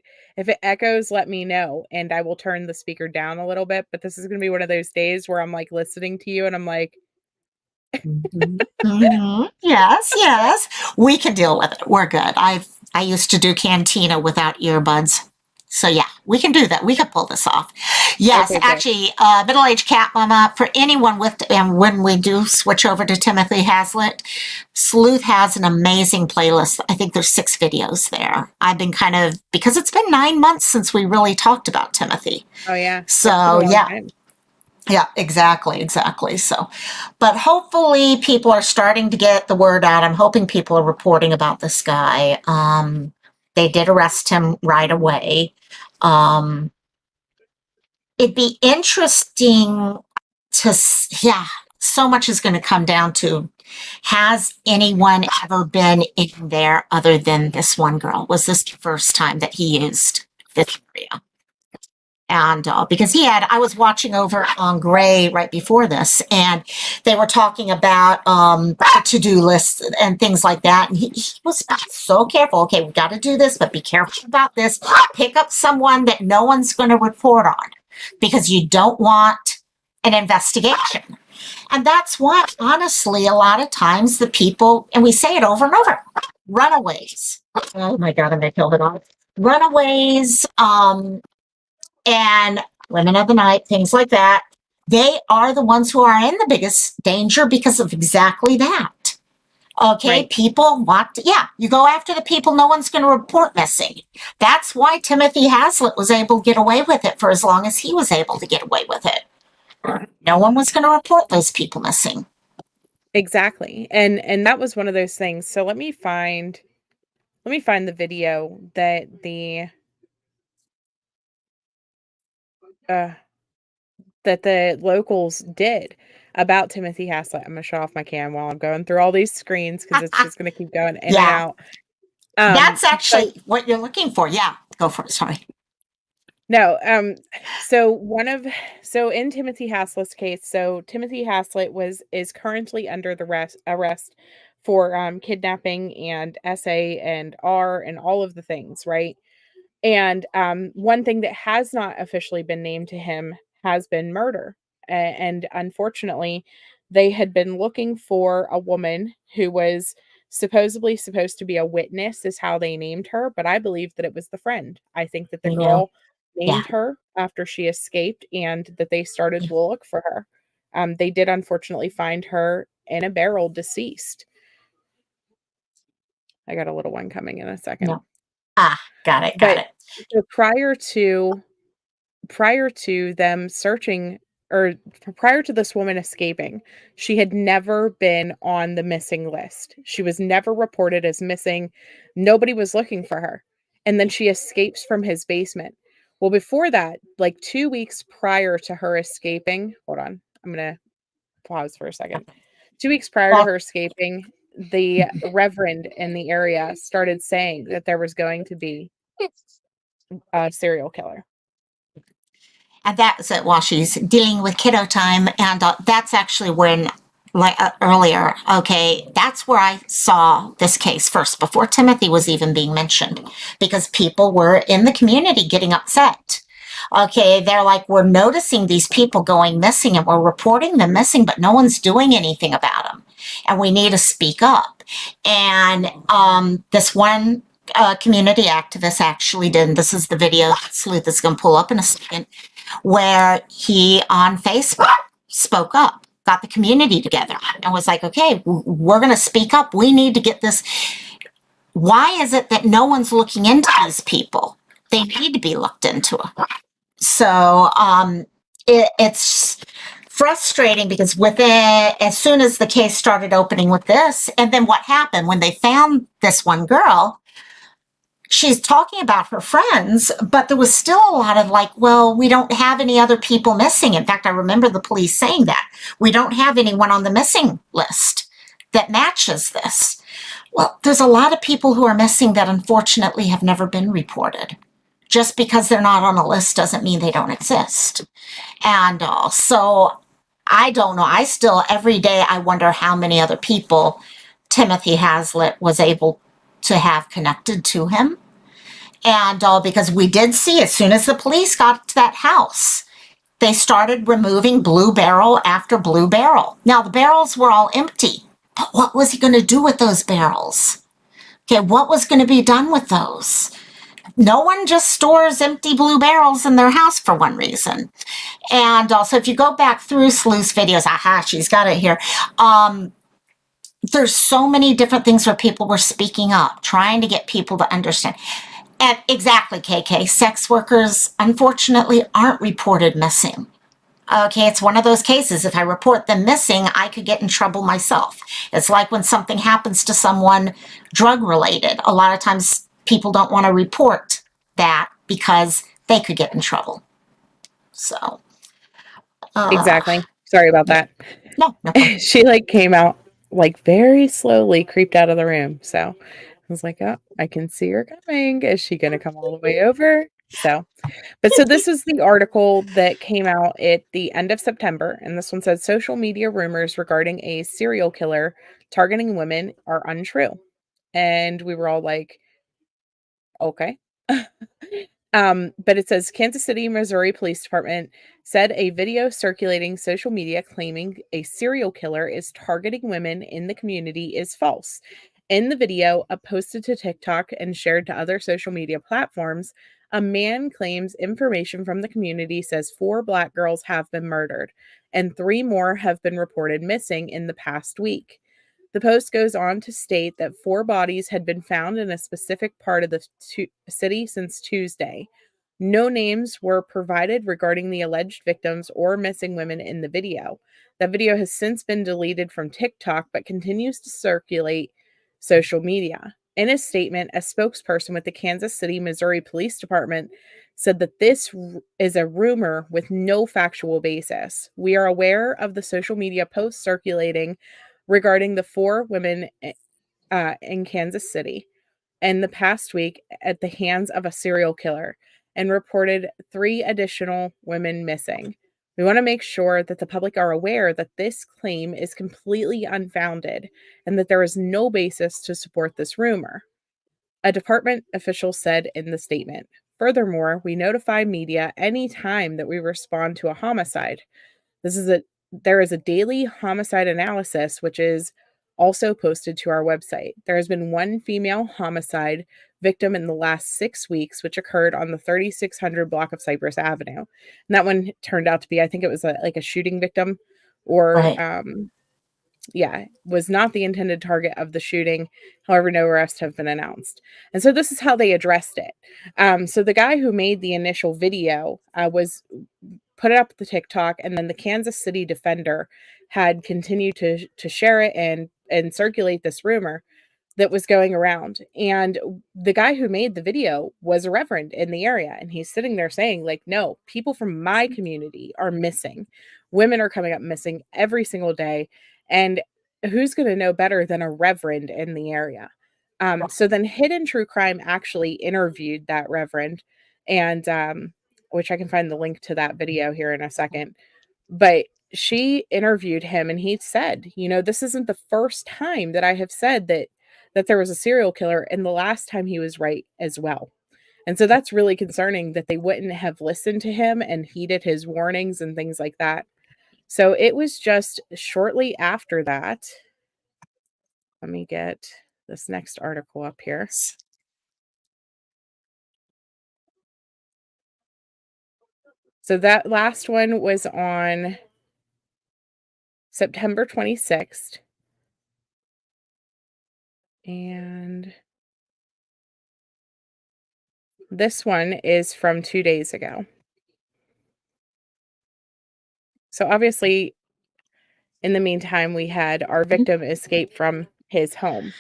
echoes, let me know, and I will turn the speaker down a little bit. But this is gonna be one of those days where I'm like listening to you and I'm like, Yes. We can deal with it. We're good. I used to do Cantina without earbuds. So yeah, we can do that. We can pull this off. Yes, Okay, actually, Middle-Aged Cat Mama, for anyone with, and when we do switch over to Timothy Haslett, Sleuth has an amazing playlist. I think there's 6 videos there. I've been because it's been 9 months since we really talked about Timothy. oh yeah. So yeah. Yeah, exactly. So, but hopefully people are starting to get the word out. I'm hoping people are reporting about this guy. They did arrest him right away. It'd be interesting so much is going to come down to, has anyone ever been in there other than this one girl? Was this the first time that he used this area? And because I was watching over on Gray right before this, and they were talking about to-do lists and things like that. And he was so careful. Okay, we got to do this, but be careful about this. Pick up someone that no one's going to report on, because you don't want an investigation. And that's why, honestly, a lot of times the people, and we say it over and over, runaways. Oh my God, I may kill it off. Runaways, and women of the night, things like that, they are the ones who are in the biggest danger because of exactly that. Okay, right. People you go after the people no one's going to report missing. That's why Timothy Haslett was able to get away with it for as long as he was able to get away with it. No one was going to report those people missing. Exactly. And that was one of those things. So let me find the video that the locals did about Timothy Haslett. I'm gonna shut off my cam while I'm going through all these screens because it's just gonna keep going in and out. That's actually what you're looking for. Yeah, go for it. Sorry. No, so in Timothy Haslett's case, so Timothy Haslett is currently under the arrest for kidnapping and SA and R and all of the things, right? And one thing that has not officially been named to him has been murder. And unfortunately, they had been looking for a woman who was supposedly supposed to be a witness, is how they named her. But I believe that it was the friend. I think that the girl named her after she escaped, and that they started to look for her. They did unfortunately find her in a barrel, deceased. I got a little one coming in a second. No. Got it. So prior to them searching prior to this woman escaping, she had never been on the missing list. She was never reported as missing. Nobody was looking for her. And then she escapes from his basement. Well, before that, like 2 weeks prior to her escaping, hold on, I'm going to pause for a second. 2 weeks prior to her escaping, the reverend in the area started saying that there was going to be a serial killer. And that's it while she's dealing with kiddo time. And that's actually when, like earlier, okay, that's where I saw this case first, before Timothy was even being mentioned, because people were in the community getting upset. Okay, they're like, we're noticing these people going missing and we're reporting them missing, but no one's doing anything about them. And we need to speak up. And this one community activist actually did, and this is the video that Sleuth is going to pull up in a second, where he on Facebook spoke up, got the community together and was like, okay, we're going to speak up. We need to get this. Why is it that no one's looking into these people? They need to be looked into. So it's frustrating because as soon as the case started opening with this, and then what happened when they found this one girl, she's talking about her friends, but there was still a lot of like, well, we don't have any other people missing. In fact, I remember the police saying that. We don't have anyone on the missing list that matches this. Well, there's a lot of people who are missing that unfortunately have never been reported. Just because they're not on a list doesn't mean they don't exist. And so I don't know. I still, every day, I wonder how many other people Timothy Haslett was able to have connected to him. And because we did see, as soon as the police got to that house, they started removing blue barrel after blue barrel. Now, the barrels were all empty, but what was he going to do with those barrels? Okay, what was going to be done with those? No one just stores empty blue barrels in their house for one reason. And also, if you go back through Sleuth's videos, she's got it here. There's so many different things where people were speaking up, trying to get people to understand. And exactly, KK, sex workers, unfortunately, aren't reported missing. Okay, it's one of those cases. If I report them missing, I could get in trouble myself. It's like when something happens to someone drug-related. A lot of times people don't want to report that because they could get in trouble. So. Exactly. Sorry about that. No problem. She like came out like very slowly, creeped out of the room. So I was like, oh, I can see her coming. Is she going to come all the way over? So this is the article that came out at the end of September. And this one says social media rumors regarding a serial killer targeting women are untrue. And we were all like, okay. But it says Kansas City, Missouri Police Department said a video circulating social media claiming a serial killer is targeting women in the community is false. In the video, posted to TikTok and shared to other social media platforms, a man claims information from the community says 4 Black girls have been murdered and 3 more have been reported missing in the past week. The post goes on to state that 4 bodies had been found in a specific part of the city since Tuesday. No names were provided regarding the alleged victims or missing women in the video. That video has since been deleted from TikTok but continues to circulate social media. In a statement, a spokesperson with the Kansas City, Missouri Police Department said that this is a rumor with no factual basis. We are aware of the social media posts circulating regarding the 4 women in Kansas City in the past week at the hands of a serial killer and reported 3 additional women missing. We want to make sure that the public are aware that this claim is completely unfounded and that there is no basis to support this rumor, a department official said in the statement. Furthermore, we notify media any time that we respond to a homicide. There is a daily homicide analysis, which is also posted to our website. There has been 1 female homicide victim in the last 6 weeks, which occurred on the 3600 block of Cypress Avenue. And that one turned out to be, I think it was like a shooting victim or Right. was not the intended target of the shooting. However, no arrests have been announced. And so this is how they addressed it. So the guy who made the initial video was put it up the TikTok, and then the Kansas City Defender had continued to share it and circulate this rumor that was going around. And the guy who made the video was a reverend in the area, and he's sitting there saying, like, no, people from my community are missing. Women are coming up missing every single day. And who's going to know better than a reverend in the area? So then Hidden True Crime actually interviewed that reverend, and which I can find the link to that video here in a second. But she interviewed him, and he said, this isn't the first time that I have said that there was a serial killer, and the last time he was right as well. And so that's really concerning that they wouldn't have listened to him and heeded his warnings and things like that. So it was just shortly after that. Let me get this next article up here. So that last one was on September 26th. And this one is from 2 days ago. So obviously, in the meantime, we had our victim escape from his home.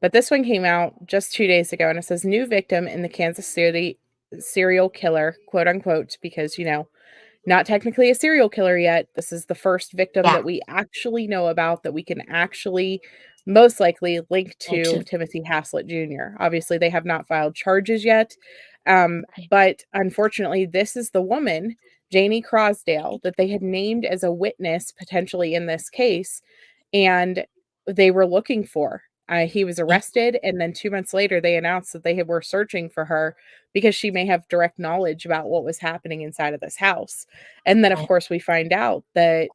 But this one came out just 2 days ago, and it says new victim in the Kansas City serial killer, quote unquote, because, not technically a serial killer yet. This is the first victim that we actually know about, that we can actually most likely link to Timothy Haslett Jr. Obviously, they have not filed charges yet. But unfortunately, this is the woman, Janie Crosdale, that they had named as a witness potentially in this case, and they were looking for. He was arrested, and then 2 months later, they announced that they were searching for her because she may have direct knowledge about what was happening inside of this house. And then, of course, we find out that,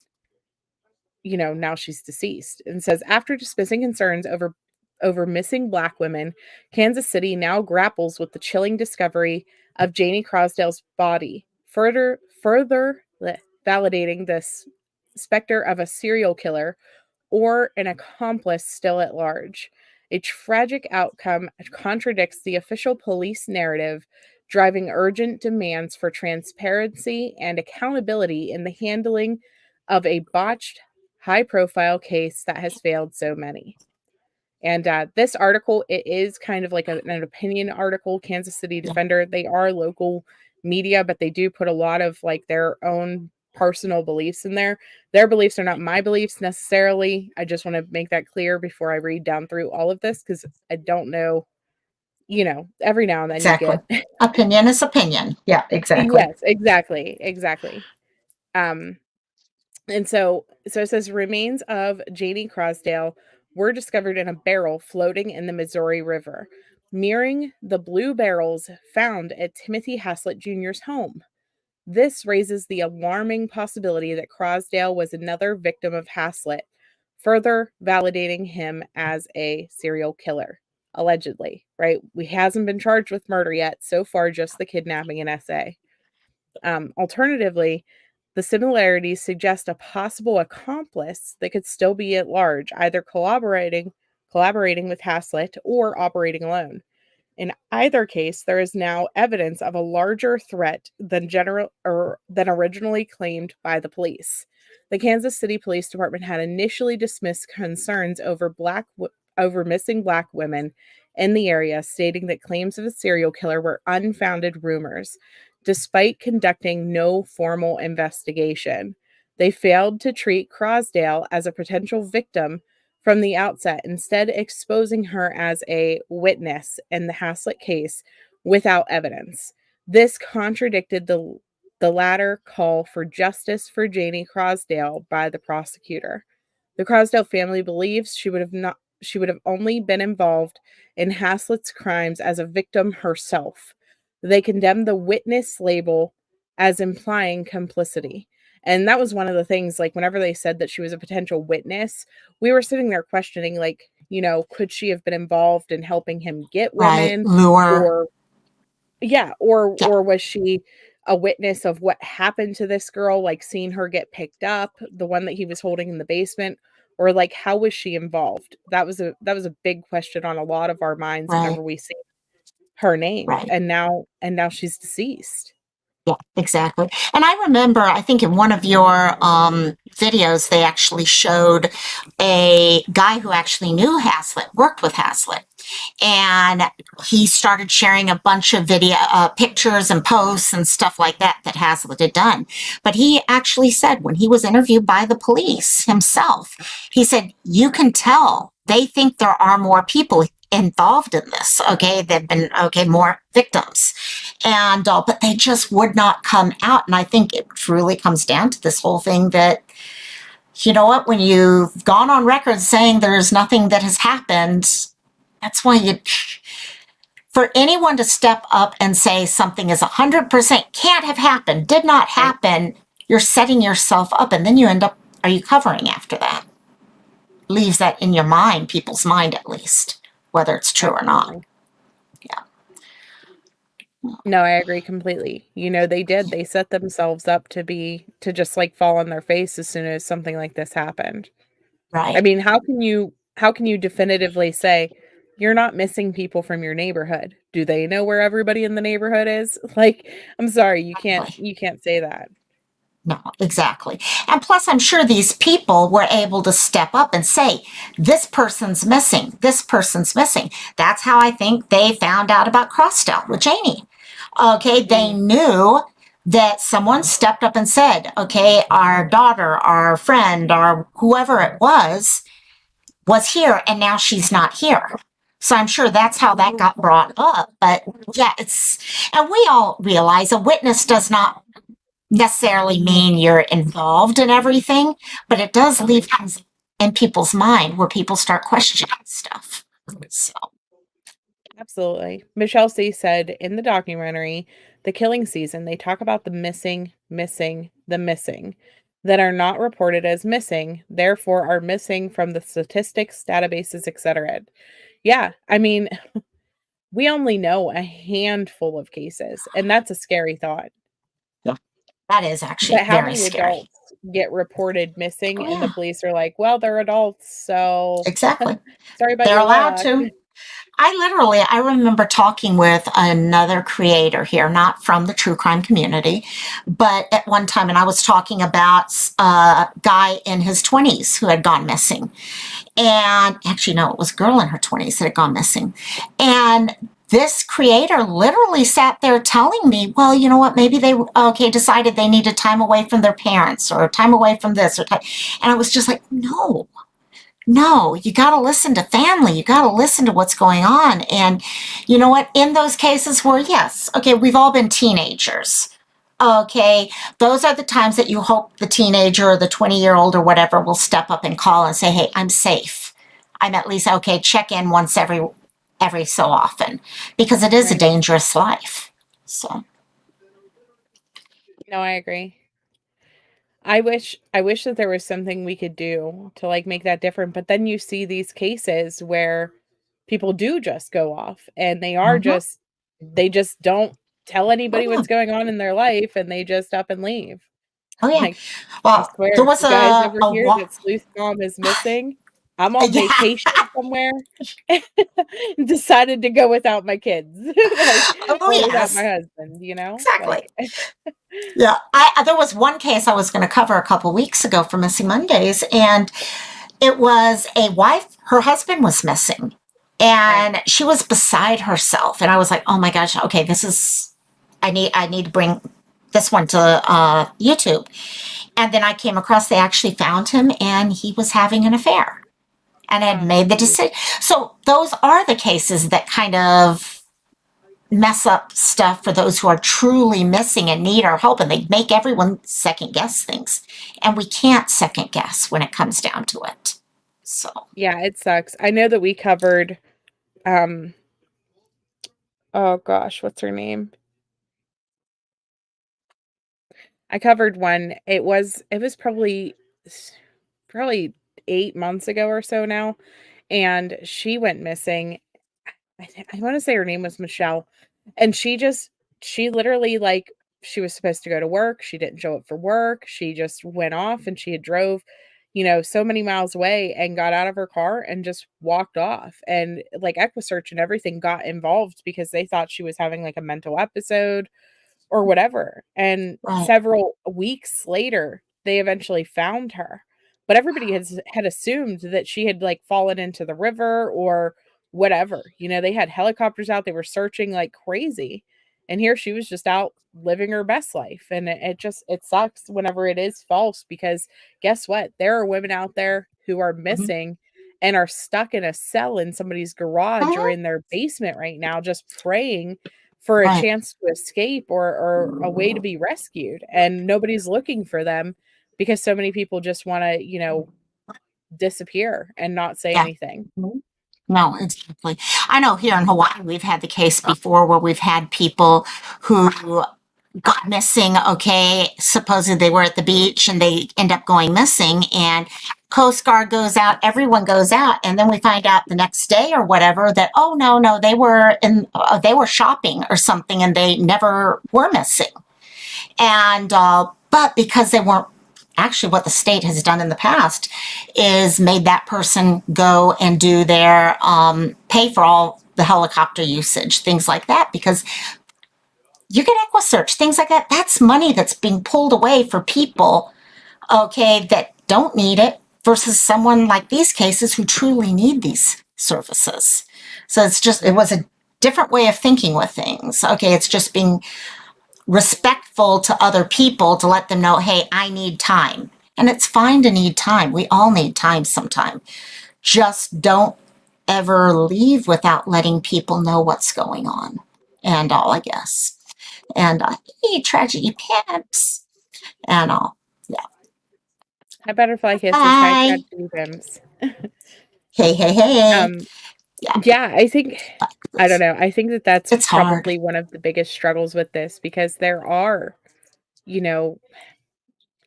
now she's deceased. And says, after dismissing concerns over missing Black women, Kansas City now grapples with the chilling discovery of Janie Crosdale's body, further validating this specter of a serial killer or an accomplice still at large. A tragic outcome contradicts the official police narrative, driving urgent demands for transparency and accountability in the handling of a botched, high-profile case that has failed so many. And this article, it is kind of like an opinion article. Kansas City Defender, they are local media, but they do put a lot of like their own personal beliefs in there. Their beliefs are not my beliefs necessarily. I just want to make that clear before I read down through all of this, because I don't know, every now and then you get opinion is opinion. Yeah, exactly. Yes, exactly. And so it says remains of Janie Crosdale were discovered in a barrel floating in the Missouri River, mirroring the blue barrels found at Timothy Haslett Jr.'s home. This raises the alarming possibility that Crosdale was another victim of Haslett, further validating him as a serial killer, allegedly, right? He hasn't been charged with murder yet. So far, just the kidnapping and SA. Alternatively, the similarities suggest a possible accomplice that could still be at large, either collaborating with Haslett or operating alone. In either case, there is now evidence of a larger threat than originally claimed by the police. The Kansas City Police Department had initially dismissed concerns over missing Black women in the area, stating that claims of a serial killer were unfounded rumors. Despite conducting no formal investigation, they failed to treat Crosdale as a potential victim from the outset, instead exposing her as a witness in the Haslett case without evidence. This contradicted the latter call for justice for Janie Crosdale by the prosecutor. The Crosdale family believes she would have only been involved in Haslett's crimes as a victim herself. They condemned the witness label as implying complicity. And that was one of the things, like, whenever they said that she was a potential witness, we were sitting there questioning, like, could she have been involved in helping him get women? Lure. Or was she a witness of what happened to this girl, like seeing her get picked up, the one that he was holding in the basement? or like how was she involved? That was a big question on a lot of our minds Right. whenever we see her named, Right. and now she's deceased. Yeah, exactly. And I remember, I think in one of your videos, they actually showed a guy who actually knew Haslett, worked with Haslett. And he started sharing a bunch of video pictures and posts and stuff like that Haslett had done. But he actually said, when he was interviewed by the police himself, he said, you can tell they think there are more people involved in this. Okay, there've been more victims, and but they just would not come out. And I think it truly comes down to this whole thing that, you know what, when you've gone on record saying there's nothing that has happened, that's why for anyone to step up and say something is 100% can't have happened, did not happen, you're setting yourself up, and then you end up, are you covering after that? Leaves that in your mind, people's mind at least, whether it's true or not. No, I agree completely. They set themselves up to just like fall on their face as soon as something like this happened. Right. I mean, how can you definitively say you're not missing people from your neighborhood? Do they know where everybody in the neighborhood is? Like, I'm sorry, you can't say that. No, exactly. And plus, I'm sure these people were able to step up and say, this person's missing. This person's missing. That's how I think they found out about Crossdale with Janie. Okay, they knew that someone stepped up and said, okay, our daughter, our friend, or whoever it was here, and now she's not here. So I'm sure that's how that got brought up. But yeah, and we all realize a witness does not necessarily mean you're involved in everything, but it does leave things in people's mind where people start questioning stuff. So. Absolutely. Michelle C. said in the documentary, The Killing Season, they talk about the missing that are not reported as missing, therefore are missing from the statistics, databases, etc. Yeah, I mean, we only know a handful of cases, and that's a scary thought. Yeah, that is actually But how very many scary. adults get reported missing, and the police are like, well, they're adults, so exactly. sorry about They're your allowed luck. to. I remember talking with another creator here, not from the true crime community, but at one time, and I was talking about a guy in his 20s who had gone missing. And actually, no, it was a girl in her 20s that had gone missing. And this creator literally sat there telling me, well, you know what, maybe they, decided they needed time away from their parents or time away from this. And I was just like, no, you got to listen to family. You got to listen to what's going on. And you know what? In those cases where, yes, we've all been teenagers. Okay, those are the times that you hope the teenager or the 20-year-old or whatever will step up and call and say, hey, I'm safe. I'm at least, check in once every so often, because it is a dangerous life. So. No, I agree. I wish that there was something we could do to like make that different, but then you see these cases where people do just go off and they are they just don't tell anybody what's going on in their life, and they just up and leave. Oh yeah. Like, well, I swear, there was you guys over here a that Sleuth Mom is missing. I'm on vacation somewhere. Decided to go without my kids. Without my husband, Exactly. Like, yeah. There was one case I was going to cover a couple weeks ago for Missing Mondays, and it was a wife, her husband was missing, and she was beside herself. And I was like, oh my gosh, okay, I need to bring this one to YouTube. And then I came across, they actually found him, and he was having an affair and had made the decision. So those are the cases that kind of mess up stuff for those who are truly missing and need our help, and they make everyone second guess things. And we can't second guess when it comes down to it. So yeah, it sucks. I know that we covered oh gosh, what's her name? I covered one. It was probably 8 months ago or so now, and she went missing. I want to say her name was Michelle, and she literally, she was supposed to go to work. She didn't show up for work. She just went off, and she had drove, so many miles away and got out of her car and just walked off. And like EquiSearch and everything got involved because they thought she was having like a mental episode or whatever. And Right. several weeks later, they eventually found her. But everybody had assumed that she had like fallen into the river or whatever. They had helicopters out, they were searching like crazy. And here she was just out living her best life. And it sucks whenever it is false, because guess what? There are women out there who are missing and are stuck in a cell in somebody's garage or Mhm. in their basement right now, just praying for a Right. chance to escape or a way to be rescued. And nobody's looking for them because so many people just want to, disappear and not say Yeah. anything. No, exactly. I know here in Hawaii, we've had the case before where we've had people who got missing. Okay, supposedly they were at the beach and they end up going missing, and Coast Guard goes out, everyone goes out, and then we find out the next day or whatever that, oh no, they were shopping or something and they never were missing. And but because they weren't, actually what the state has done in the past is made that person go and do their pay for all the helicopter usage, things like that, because you get EquiSearch, things like that. That's money that's being pulled away for people, okay, that don't need it, versus someone like these cases who truly need these services. So it was a different way of thinking with things. Okay, it's just being respectful to other people to let them know, hey, I need time. And it's fine to need time. We all need time sometime. Just don't ever leave without letting people know what's going on. And all, I guess. And hey, tragedy pimps. And all. Yeah. Hi, butterfly kisses. Hi, Hi. tragedy pims. Hey. Um, Yeah. yeah, I don't know. I think that that's It's hard. probably one of the biggest struggles with this, because there are, you know,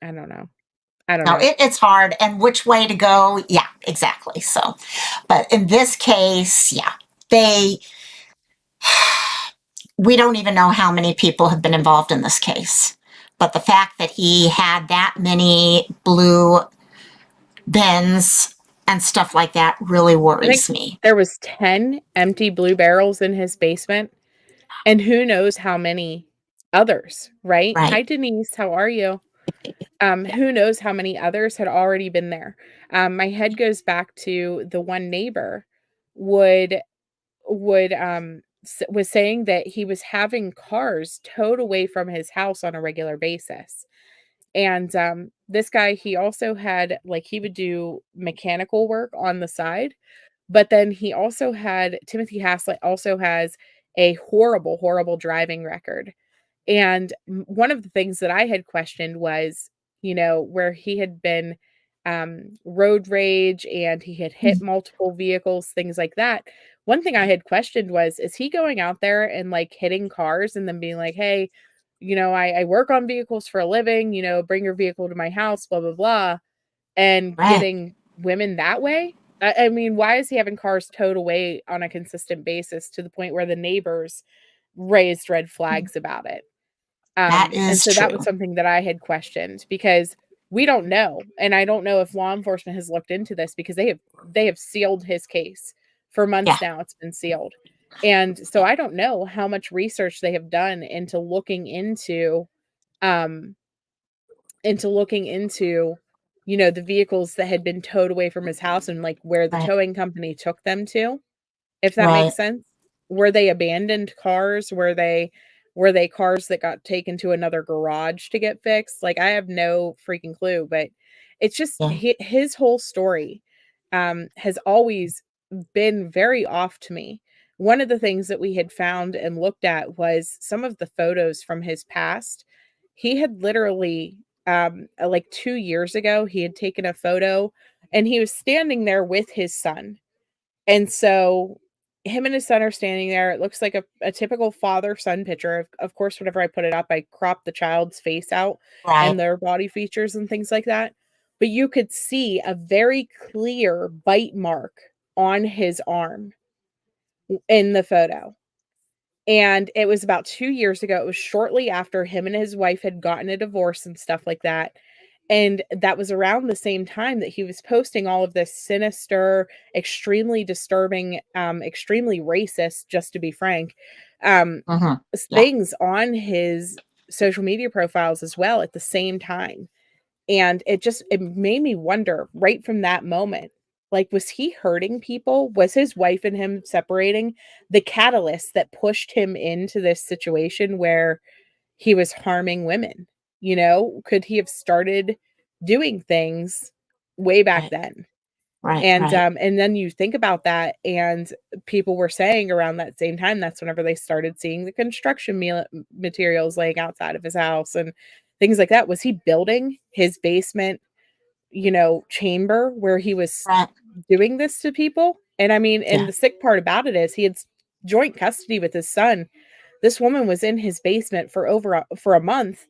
I don't know. I don't No, know. it's hard. And which way to go? Yeah, exactly. So, but in this case, yeah, we don't even know how many people have been involved in this case. But the fact that he had that many blue bins and stuff like that really I think worries me. there was 10 empty blue barrels in his basement, and who knows how many others, right? Hi, Right. Denise. How are you? Who knows how many others had already been there. My head goes back to the one neighbor would was saying that he was having cars towed away from his house on a regular basis. And this guy, he also had, like, he would do mechanical work on the side, but then he also had, Timothy Haslett also has a horrible, horrible driving record. And one of the things that I had questioned was, where he had been road rage and he had hit multiple vehicles, things like that. One thing I had questioned was, is he going out there and like hitting cars and then being like, hey, I work on vehicles for a living, bring your vehicle to my house, blah, blah, blah, and Right. getting women that way? I mean, why is he having cars towed away on a consistent basis to the point where the neighbors raised red flags about it? That And is so that was true. something that I had questioned, because we don't know. And I don't know if law enforcement has looked into this, because they have sealed his case for months Yeah. now. It's been sealed. And so I don't know how much research they have done um into the vehicles that had been towed away from his house and like where the Right. towing company took them to, if that Right. makes sense. Were they abandoned cars? Were they cars that got taken to another garage to get fixed? Like, I have no freaking clue, but it's just Yeah. his whole story has always been very off to me. One of the things that we had found and looked at was some of the photos from his past. He had literally like 2 years ago, he had taken a photo and he was standing there with his son. And so him and his son are standing there. It looks like a typical father-son picture. Of course, whenever I put it up, I crop the child's face out Right. and their body features and things like that. But you could see a very clear bite mark on his arm in the photo. And it was about 2 years ago. It was shortly after him and his wife had gotten a divorce and stuff like that. And that was around the same time that he was posting all of this sinister, extremely disturbing, extremely racist, just to be frank, Mm-hmm. Yeah. things on his social media profiles as well at the same time. And it made me wonder right from that moment, like, was he hurting people? Was his wife and him separating the catalyst that pushed him into this situation where he was harming women? You know, could he have started doing things way back Right. then? Right. Right. And then you think about that, and people were saying around that same time, that's whenever they started seeing the construction materials laying outside of his house and things like that. Was he building his basement, you know, chamber where he was Right. doing this to people? And I mean, and Yeah. the sick part about it is he had joint custody with his son. This woman was in his basement for a month.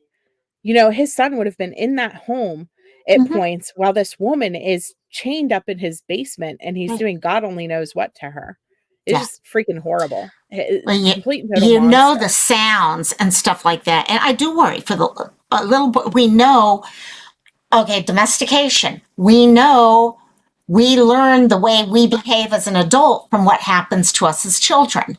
You know, his son would have been in that home at Mm-hmm. points while this woman is chained up in his basement and he's Right. doing God only knows what to her. It's Yeah. just freaking horrible. Well, Complete and total you know monster. the sounds and stuff like that, and I do worry for the a little bit. We know, okay, domestication. We know we learn the way we behave as an adult from what happens to us as children.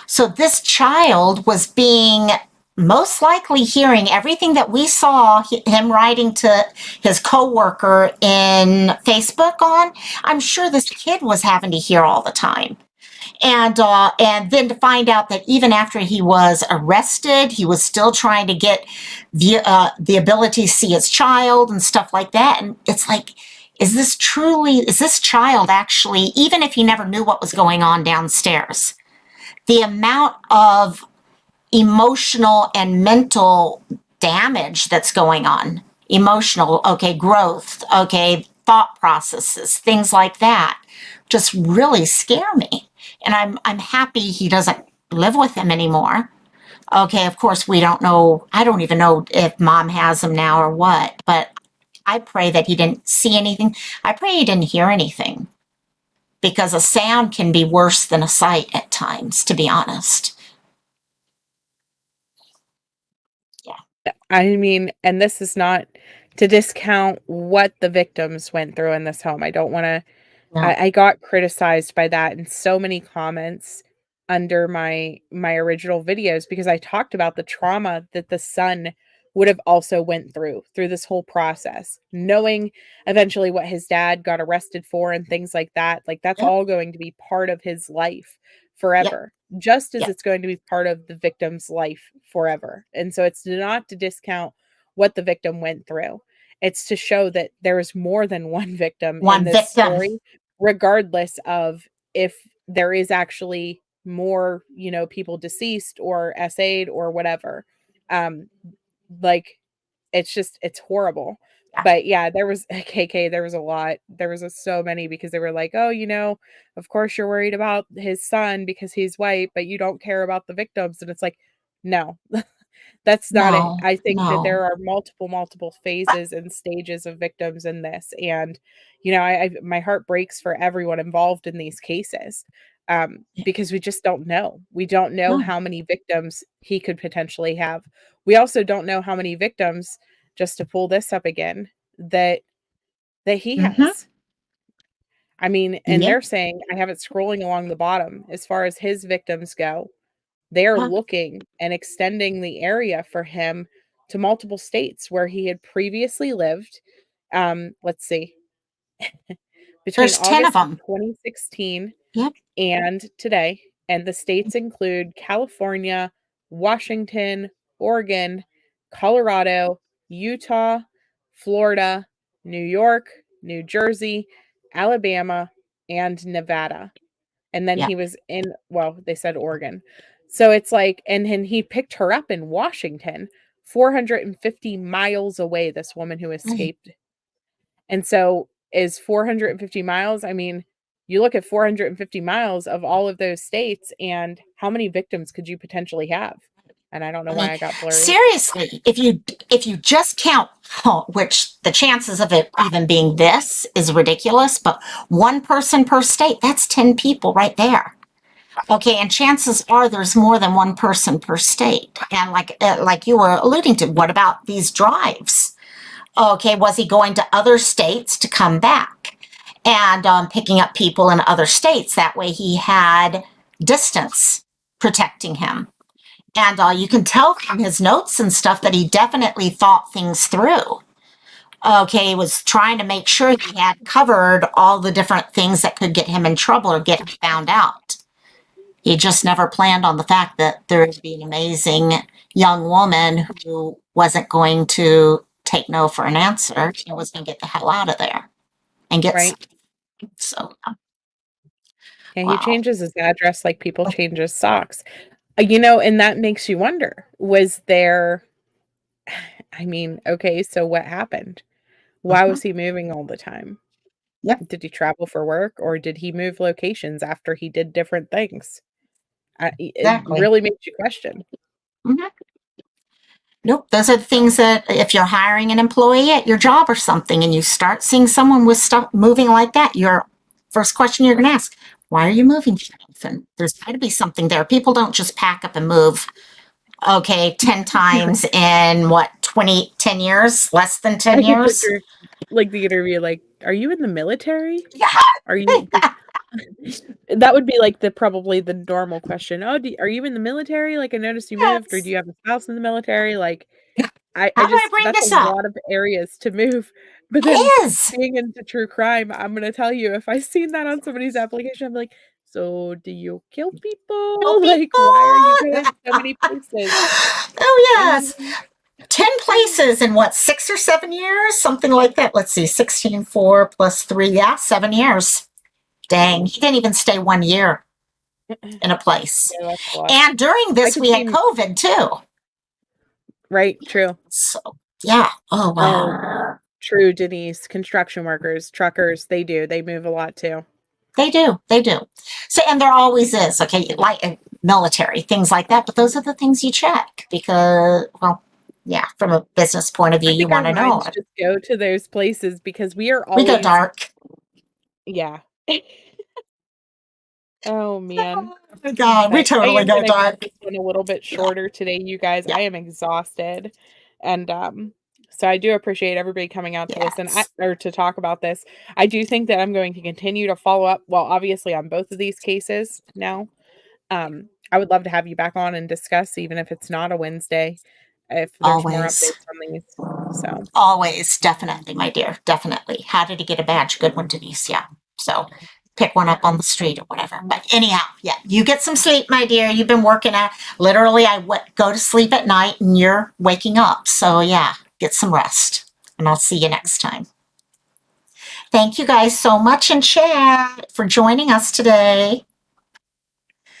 So this child was being most likely hearing everything that we saw him writing to his coworker in Facebook on. I'm sure this kid was having to hear all the time. And then to find out that even after he was arrested, he was still trying to get the ability to see his child and stuff like that. And it's like, is this child actually, even if he never knew what was going on downstairs, the amount of emotional and mental damage that's going on, emotional, okay, growth, okay, thought processes, things like that, just really scare me. And I'm happy he doesn't live with him anymore. Okay, of course, we don't know. I don't even know if mom has him now or what, but I pray that he didn't see anything. I pray he didn't hear anything, because a sound can be worse than a sight at times, to be honest. I mean, and this is not to discount what the victims went through in this home. I don't want to, No. I got criticized by that in so many comments under my original videos because I talked about the trauma that the son would have also went through this whole process, knowing eventually what his dad got arrested for and things like that. Like, that's Yep. all going to be part of his life Yep. forever, just as Yep. it's going to be part of the victim's life forever. And so it's not to discount what the victim went through. It's to show that there is more than one victim in One this victim. story, regardless of if there is actually more, you know, people deceased or SA'd or whatever. Like, it's horrible. Yeah. But yeah, there was KK, there was a lot. There was so many because they were like, "Oh, you know, of course you're worried about his son because he's white, but you don't care about the victims." And it's like, no. That's not it. No, I think that there no. are multiple phases and stages of victims in this, and you know, my heart breaks for everyone involved in these cases, because we just don't know. We don't know No. how many victims he could potentially have. We also don't know how many victims, just to pull this up again, that he Mm-hmm. has. I mean, and Yeah. they're saying, I have it scrolling along the bottom as far as his victims go. They are Huh. looking and extending the area for him to multiple states where he had previously lived. Let's see. Between There's 10 of August of them. 2016 Yep. and today, and the states include California, Washington, Oregon, Colorado, Utah, Florida, New York, New Jersey, Alabama, and Nevada. And then Yeah. he was in, well, they said Oregon. So it's like, and he picked her up in Washington, 450 miles away, this woman who escaped. And so is 450 miles, I mean, you look at 450 miles of all of those states, and how many victims could you potentially have? And I don't know why I got blurry. Seriously, if you just count, which the chances of it even being this is ridiculous, but one person per state, that's 10 people right there. Okay, and chances are there's more than one person per state. And like you were alluding to, what about these drives? Okay, was he going to other states to come back and picking up people in other states? That way he had distance protecting him. And you can tell from his notes and stuff that he definitely thought things through. Okay, he was trying to make sure he had covered all the different things that could get him in trouble or get him found out. He just never planned on the fact that there would be an amazing young woman who wasn't going to take no for an answer and was going to get the hell out of there and get Right. so. Yeah, Wow. he changes his address like people change his socks. You know, and that makes you wonder, was there, I mean, okay, so what happened? Why was he moving all the time? Yep. Did he travel for work, or did he move locations after he did different things? It Exactly. really makes you question. Mhm. Nope. Those are the things that if you're hiring an employee at your job or something and you start seeing someone with stuff moving like that, your first question you're going to ask, why are you moving so often? There's got to be something there. People don't just pack up and move, okay, 10 times in what, 10 years? Less than 10 I can years? picture like the interview, like, are you in the military? Yeah. Are you that would be like probably the normal question. Oh, are you in the military? Like, I noticed you moved, or Yes. do you have a spouse in the military? Like, I How do I just, bring that's a this up? lot of areas to move. But then It is. being into true crime, I'm gonna tell you, if I seen that on somebody's application, I'm like, so do you kill people? Kill Like, why are you people. going so many places? Oh, I yes. mean, 10 places in what, 6 or 7 years? Something like that. Let's see, 16, 4 plus 3. Yeah, 7 years. Dang, he didn't even stay 1 year in a place. yeah, that's a lot. And during I this, could we had see, COVID too. right, true. So, yeah. Oh, wow. True, Denise. Construction workers, truckers, they move a lot too. They do. They do. So, and there always is, okay, like military, things like that. But those are the things you check because, well, yeah, from a business point of view, I you think our want to know. minds just go to those places because we are We go always, dark. yeah. Oh man. Oh, God, we But I totally am go gonna cut dark. this one a little bit shorter today, you guys. Yeah. I am exhausted. And so I do appreciate everybody coming out to listen Yes. or to talk about this. I do think that I'm going to continue to follow up, well, obviously on both of these cases now. I would love to have you back on and discuss, even if it's not a Wednesday, if there's more Always. updates on these. So Always. Definitely, my dear. Definitely. How did he get a badge? Good one, Denise. Yeah. So pick one up on the street or whatever. But anyhow, yeah, you get some sleep, my dear. You've been working out. Literally, I go to sleep at night and you're waking up. So yeah, get some rest. And I'll see you next time. Thank you guys so much in chat for joining us today.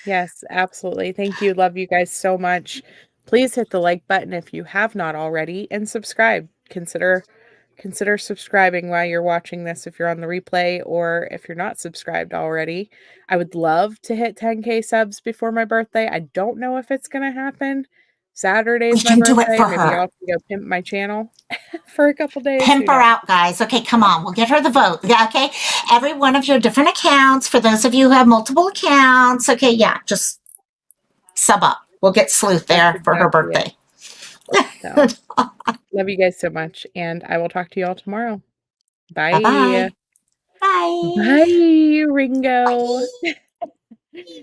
yes, absolutely. Thank you. Love you guys so much. Please hit the like button if you have not already and subscribe. Consider subscribing while you're watching this if you're on the replay or if you're not subscribed already. I would love to hit 10K subs before my birthday. I don't know if it's going to happen. Saturday's We my can do it birthday. for Maybe her. I'll go pimp my channel for a couple days. Pimp Who her knows? out, guys. Okay, come on. We'll get her the vote. Yeah, okay. Every one of your different accounts, for those of you who have multiple accounts. Okay, yeah, just sub up. We'll get Sleuth there That's for her exactly birthday. So, love you guys so much. And I will talk to you all tomorrow. Bye. Bye-bye. Bye. Bye, Ringo. Bye.